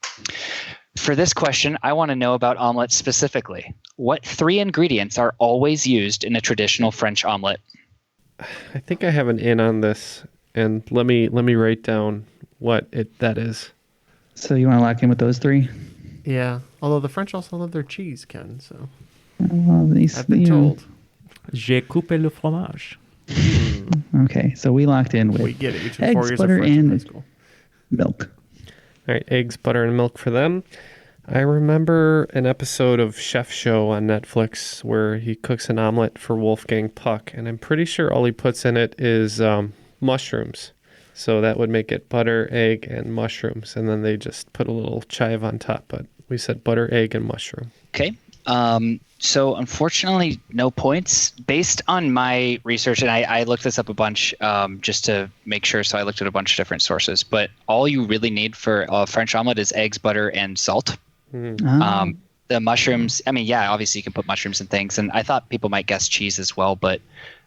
For this question, I want to know about omelets specifically. What 3 ingredients are always used in a traditional French omelet? I think I have an in on this, and let me write down what that is. So you want to lock in with those 3? Yeah, although the French also love their cheese, Ken, so Well, I've been told. J'ai coupé le fromage. Okay, so we locked in with We get it. You took 4 eggs, years butter, of French in high and school. milk. All right, eggs, butter, and milk for them. I remember an episode of Chef Show on Netflix where he cooks an omelet for Wolfgang Puck, and I'm pretty sure all he puts in it is mushrooms. So that would make it butter, egg, and mushrooms, and then they just put a little chive on top, but we said butter, egg, and mushroom. Okay. So unfortunately, no points. Based on my research, and I looked this up a bunch just to make sure, so I looked at a bunch of different sources, but all you really need for a French omelet is eggs, butter, and salt. The mushrooms, I mean, yeah, obviously you can put mushrooms and things, and I thought people might guess cheese as well, but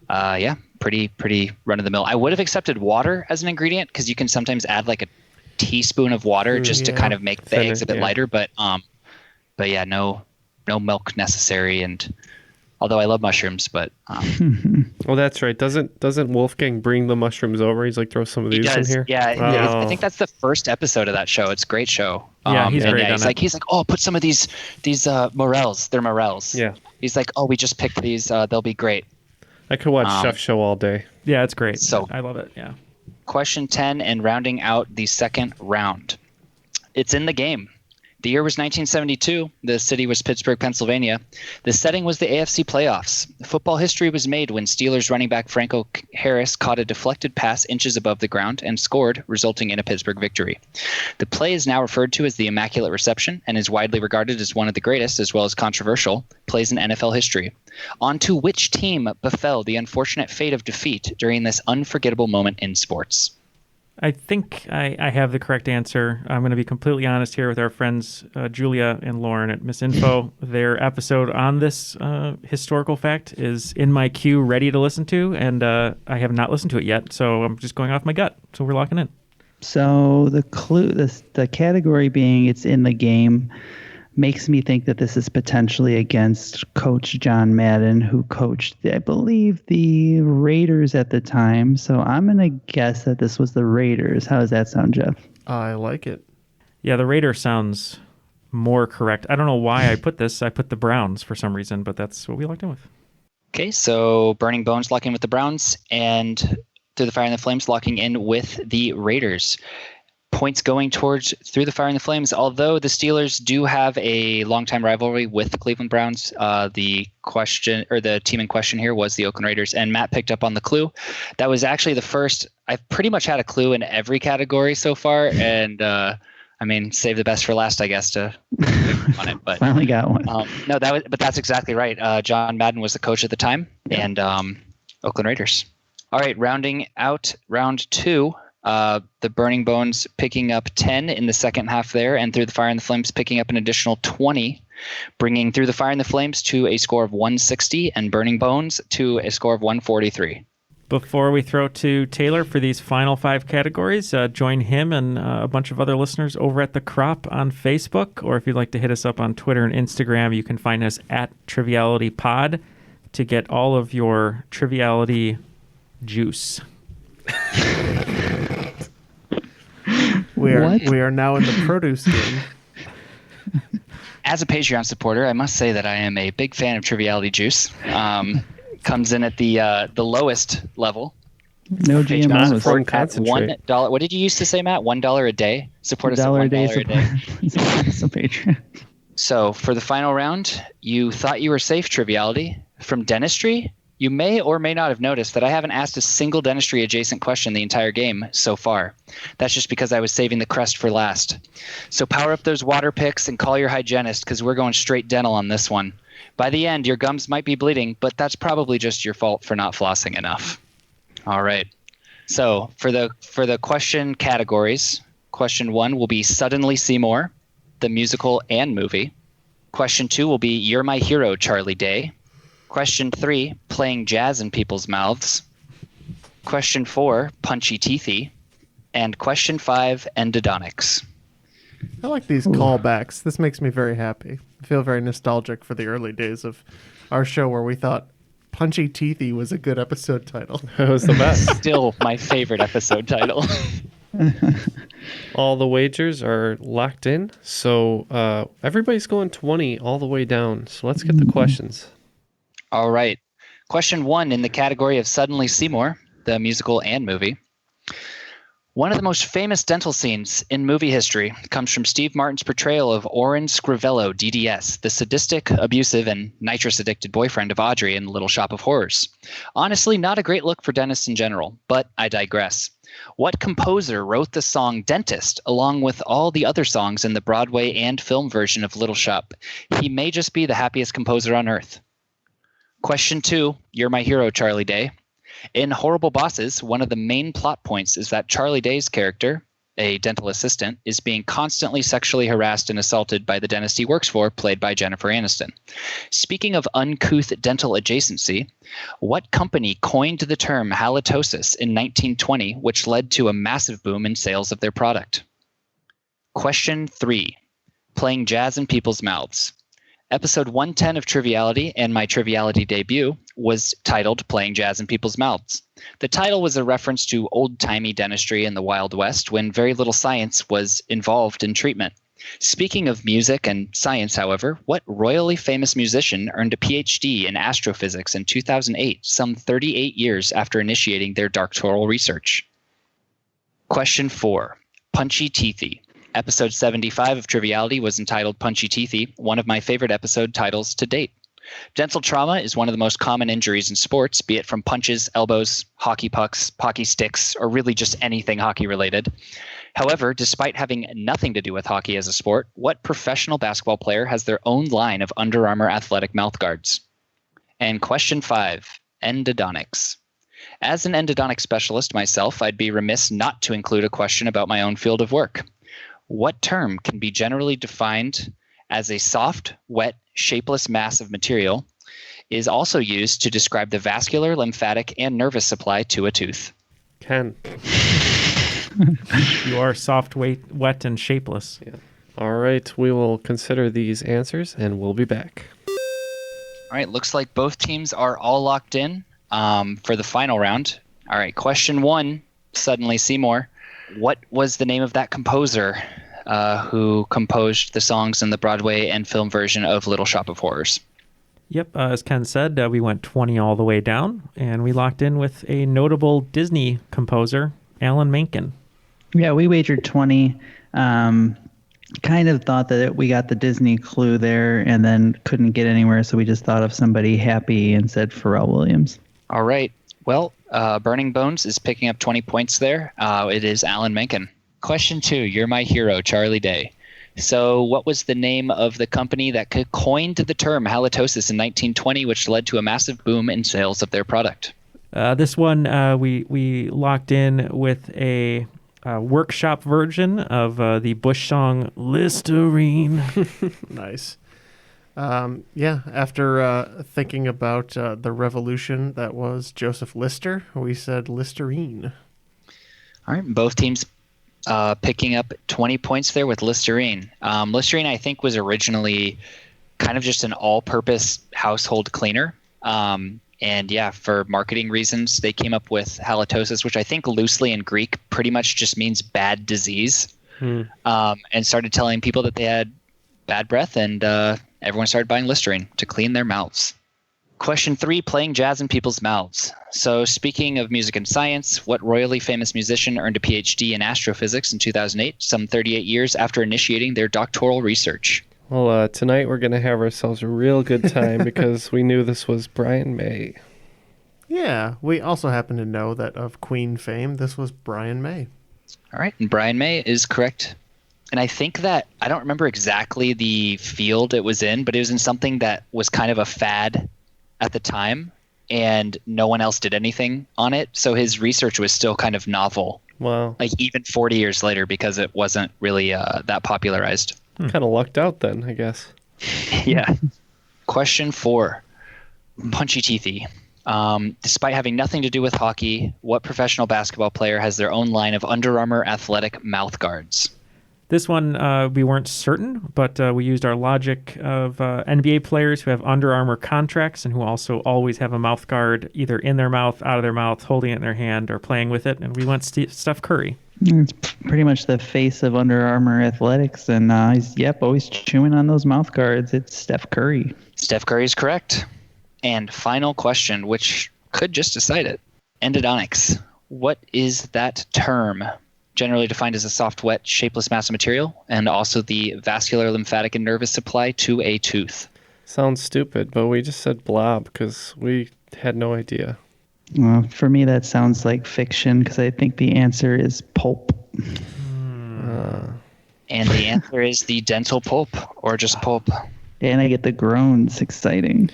yeah, pretty run-of-the-mill. I would have accepted water as an ingredient because you can sometimes add like a teaspoon of water just to kind of make the eggs a bit lighter, but yeah, no milk necessary. And although I love mushrooms, but Oh, that's right. Doesn't Wolfgang bring the mushrooms over? He's like, throw some of these in here. Yeah, I think that's the first episode of that show. It's a great show. Yeah, he's great. Yeah, he's like, oh, put some of these morels. They're morels. Yeah. He's like, oh, we just picked these. They'll be great. I could watch Chef Show all day. Yeah, it's great. So I love it. Yeah. Question 10, and rounding out the second round. It's in the game. The year was 1972. The city was Pittsburgh, Pennsylvania. The setting was the AFC playoffs. Football history was made when Steelers running back Franco Harris caught a deflected pass inches above the ground and scored, resulting in a Pittsburgh victory. The play is now referred to as the Immaculate Reception and is widely regarded as one of the greatest, as well as controversial, plays in NFL history. On to which team befell the unfortunate fate of defeat during this unforgettable moment in sports? I think I have the correct answer. I'm going to be completely honest here with our friends Julia and Lauren at Miss Info. Their episode on this historical fact is in my queue, ready to listen to, and I have not listened to it yet, so I'm just going off my gut. So we're locking in. So the clue, the category being it's in the game, makes me think that this is potentially against Coach John Madden, who coached, I believe, the Raiders at the time. So I'm going to guess that this was the Raiders. How does that sound, Jeff? I like it. Yeah, the Raiders sounds more correct. I don't know why I put this. I put the Browns for some reason, but that's what we locked in with. Okay, so Burning Bones locking with the Browns, and Through the Fire and the Flames locking in with the Raiders. Points going towards Through the Fire and the Flames, although the Steelers do have a longtime rivalry with the Cleveland Browns. The team in question here was the Oakland Raiders, and Matt picked up on the clue. That was actually the first. I've pretty much had a clue in every category so far, and save the best for last, I guess, to on it. But finally got one. But that's exactly right. John Madden was the coach at the time, and Oakland Raiders. All right, rounding out round 2. The Burning Bones picking up 10 in the second half there, and Through the Fire and the Flames picking up an additional 20, bringing Through the Fire and the Flames to a score of 160 and Burning Bones to a score of 143. Before we throw to Taylor for these final 5 categories, join him and a bunch of other listeners over at The Crop on Facebook, or if you'd like to hit us up on Twitter and Instagram, you can find us at Triviality Pod to get all of your Triviality juice. We are now in the produce game. As a Patreon supporter, I must say that I am a big fan of Triviality Juice. Comes in at the lowest level, No Page GMOs. support at concentrate. $1. What did you used to say, Matt? $1 a day? Support us at $1 $1 a day a day. support us a Patreon. So for the final round, you thought you were safe, Triviality. From dentistry, you may or may not have noticed that I haven't asked a single dentistry adjacent question the entire game so far. That's just because I was saving the crest for last. So power up those water picks and call your hygienist, because we're going straight dental on this one. By the end, your gums might be bleeding, but that's probably just your fault for not flossing enough. All right. So for the question categories, question 1 will be Suddenly Seymour, the musical and movie. Question 2 will be You're My Hero, Charlie Day. Question 3, Playing Jazz in People's Mouths. Question 4, Punchy Teethy. And question 5, Endodontics. I like these callbacks. This makes me very happy. I feel very nostalgic for the early days of our show where we thought Punchy Teethy was a good episode title. It was the best. Still my favorite episode title. All the wagers are locked in, so everybody's going 20 all the way down. So let's get the questions. All right. Question 1 in the category of Suddenly Seymour, the musical and movie. One of the most famous dental scenes in movie history comes from Steve Martin's portrayal of Orin Scrivello, DDS, the sadistic, abusive, and nitrous-addicted boyfriend of Audrey in Little Shop of Horrors. Honestly, not a great look for dentists in general, but I digress. What composer wrote the song Dentist along with all the other songs in the Broadway and film version of Little Shop? He may just be the happiest composer on earth. Question 2, You're My Hero, Charlie Day. In Horrible Bosses, one of the main plot points is that Charlie Day's character, a dental assistant, is being constantly sexually harassed and assaulted by the dentist he works for, played by Jennifer Aniston. Speaking of uncouth dental adjacency, what company coined the term halitosis in 1920, which led to a massive boom in sales of their product? Question 3, Playing Jazz in People's Mouths. Episode 110 of Triviality and my Triviality debut was titled Playing Jazz in People's Mouths. The title was a reference to old-timey dentistry in the Wild West when very little science was involved in treatment. Speaking of music and science, however, what royally famous musician earned a PhD in astrophysics in 2008, some 38 years after initiating their doctoral research? Question 4, Punchy Teethy. Episode 75 of Triviality was entitled Punchy Teethy, one of my favorite episode titles to date. Dental trauma is one of the most common injuries in sports, be it from punches, elbows, hockey pucks, hockey sticks, or really just anything hockey related. However, despite having nothing to do with hockey as a sport, what professional basketball player has their own line of Under Armour athletic mouth guards? And question 5, endodontics. As an endodontic specialist myself, I'd be remiss not to include a question about my own field of work. What term can be generally defined as a soft, wet, shapeless mass of material is also used to describe the vascular, lymphatic, and nervous supply to a tooth? Ken. You are soft, wet, and shapeless. Yeah. All right, we will consider these answers, and we'll be back. All right, looks like both teams are all locked in for the final round. All right, question 1, Suddenly Seymour. What was the name of that composer who composed the songs in the Broadway and film version of Little Shop of Horrors? Yep, as Ken said, we went 20 all the way down, and we locked in with a notable Disney composer, Alan Menken. Yeah, we wagered 20. Kind of thought that we got the Disney clue there and then couldn't get anywhere, so we just thought of somebody happy and said Pharrell Williams. All right. Well, Burning Bones is picking up 20 points there. It is Alan Menken. Question 2, You're My Hero, Charlie Day. So what was the name of the company that coined the term halitosis in 1920, which led to a massive boom in sales of their product? This one, we locked in with a workshop version of the Bush song Listerine. Nice. Yeah, after thinking about the revolution that was Joseph Lister, we said Listerine. All right, both teams picking up 20 points there with Listerine. Listerine, I think, was originally kind of just an all-purpose household cleaner. And yeah, for marketing reasons, they came up with halitosis, which I think loosely in Greek pretty much just means bad disease, and started telling people that they had bad breath, and everyone started buying Listerine to clean their mouths. Question 3, playing jazz in people's mouths. So speaking of music and science, what royally famous musician earned a PhD in astrophysics in 2008, some 38 years after initiating their doctoral research? Well, tonight we're going to have ourselves a real good time because we knew this was Brian May. Yeah, we also happen to know that of Queen fame, this was Brian May. All right, and Brian May is correct. And I think that, I don't remember exactly the field it was in, but it was in something that was kind of a fad at the time, and no one else did anything on it. So his research was still kind of novel. Wow. Like even 40 years later, because it wasn't really that popularized. Kind of lucked out then, I guess. Yeah. Question 4, punchy teethy. Despite having nothing to do with hockey, what professional basketball player has their own line of Under Armour athletic mouth guards? This one, we weren't certain, but we used our logic of NBA players who have Under Armour contracts and who also always have a mouth guard either in their mouth, out of their mouth, holding it in their hand, or playing with it. And we went Steph Curry. It's pretty much the face of Under Armour athletics, and he's always chewing on those mouth guards. It's Steph Curry. Steph Curry is correct. And final question, which could just decide it. Endodontics. What is that term? Generally defined as a soft, wet, shapeless mass of material, and also the vascular, lymphatic, and nervous supply to a tooth. Sounds stupid, but we just said blob because we had no idea. Well, for me, that sounds like fiction because I think the answer is pulp. And the answer is the dental pulp, or just pulp. And I get the groans. Exciting.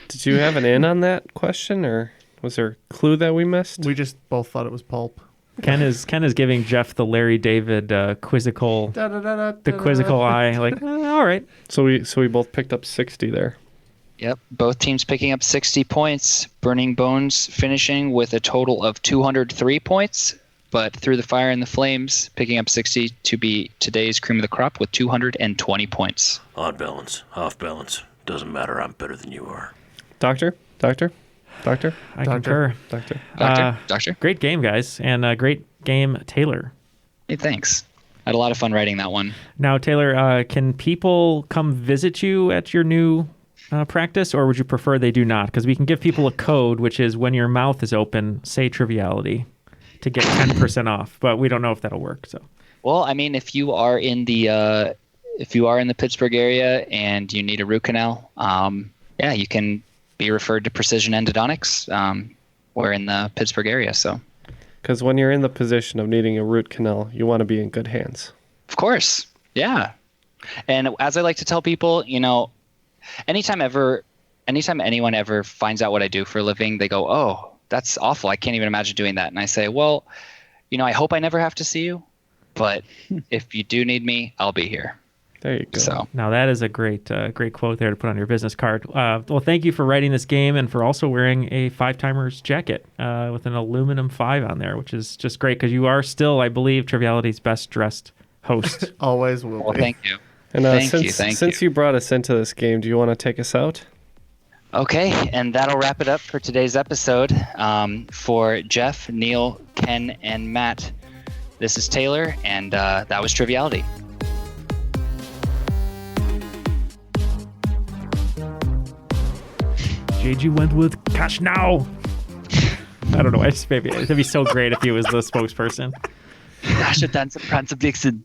Did you have an in on that question, or was there a clue that we missed? We just both thought it was pulp. Ken is giving Jeff the Larry David quizzical eye. Like, all right. So we both picked up 60 there. Yep, both teams picking up 60 points. Burning Bones finishing with a total of 203 points, but Through the Fire and the Flames picking up 60 to be today's cream of the crop with 220 points. Odd balance, off balance. Doesn't matter. I'm better than you are. Doctor? I concur. Doctor? Great game, guys, and great game, Taylor. Hey, thanks. I had a lot of fun writing that one. Now, Taylor, can people come visit you at your new practice, or would you prefer they do not? Because we can give people a code, which is when your mouth is open, say Triviality, to get 10% off. But we don't know if that'll work. So, well, I mean, if you are in the Pittsburgh area and you need a root canal, you can be referred to Precision Endodontics. We're in the Pittsburgh area, so. Because when you're in the position of needing a root canal, you want to be in good hands. Of course, yeah. And as I like to tell people, anytime anyone ever finds out what I do for a living, they go, "Oh, that's awful. I can't even imagine doing that." And I say, "Well, I hope I never have to see you, but if you do need me, I'll be here." There you go. So now that is a great quote there to put on your business card. Well, thank you for writing this game and for also wearing a 5-timers jacket with an aluminum 5 on there, which is just great because you are still, I believe, Triviality's best dressed host. Always will be. Well, thank you. And Thank since you brought us into this game, do you want to take us out? Okay, and that'll wrap it up for today's episode. For Jeff, Neal, Ken, and Matt, this is Taylor, and that was Triviality. JG went with cash now. I don't know. It'd be so great if he was the spokesperson. Dasher, Dancer, Prancer, Vixen.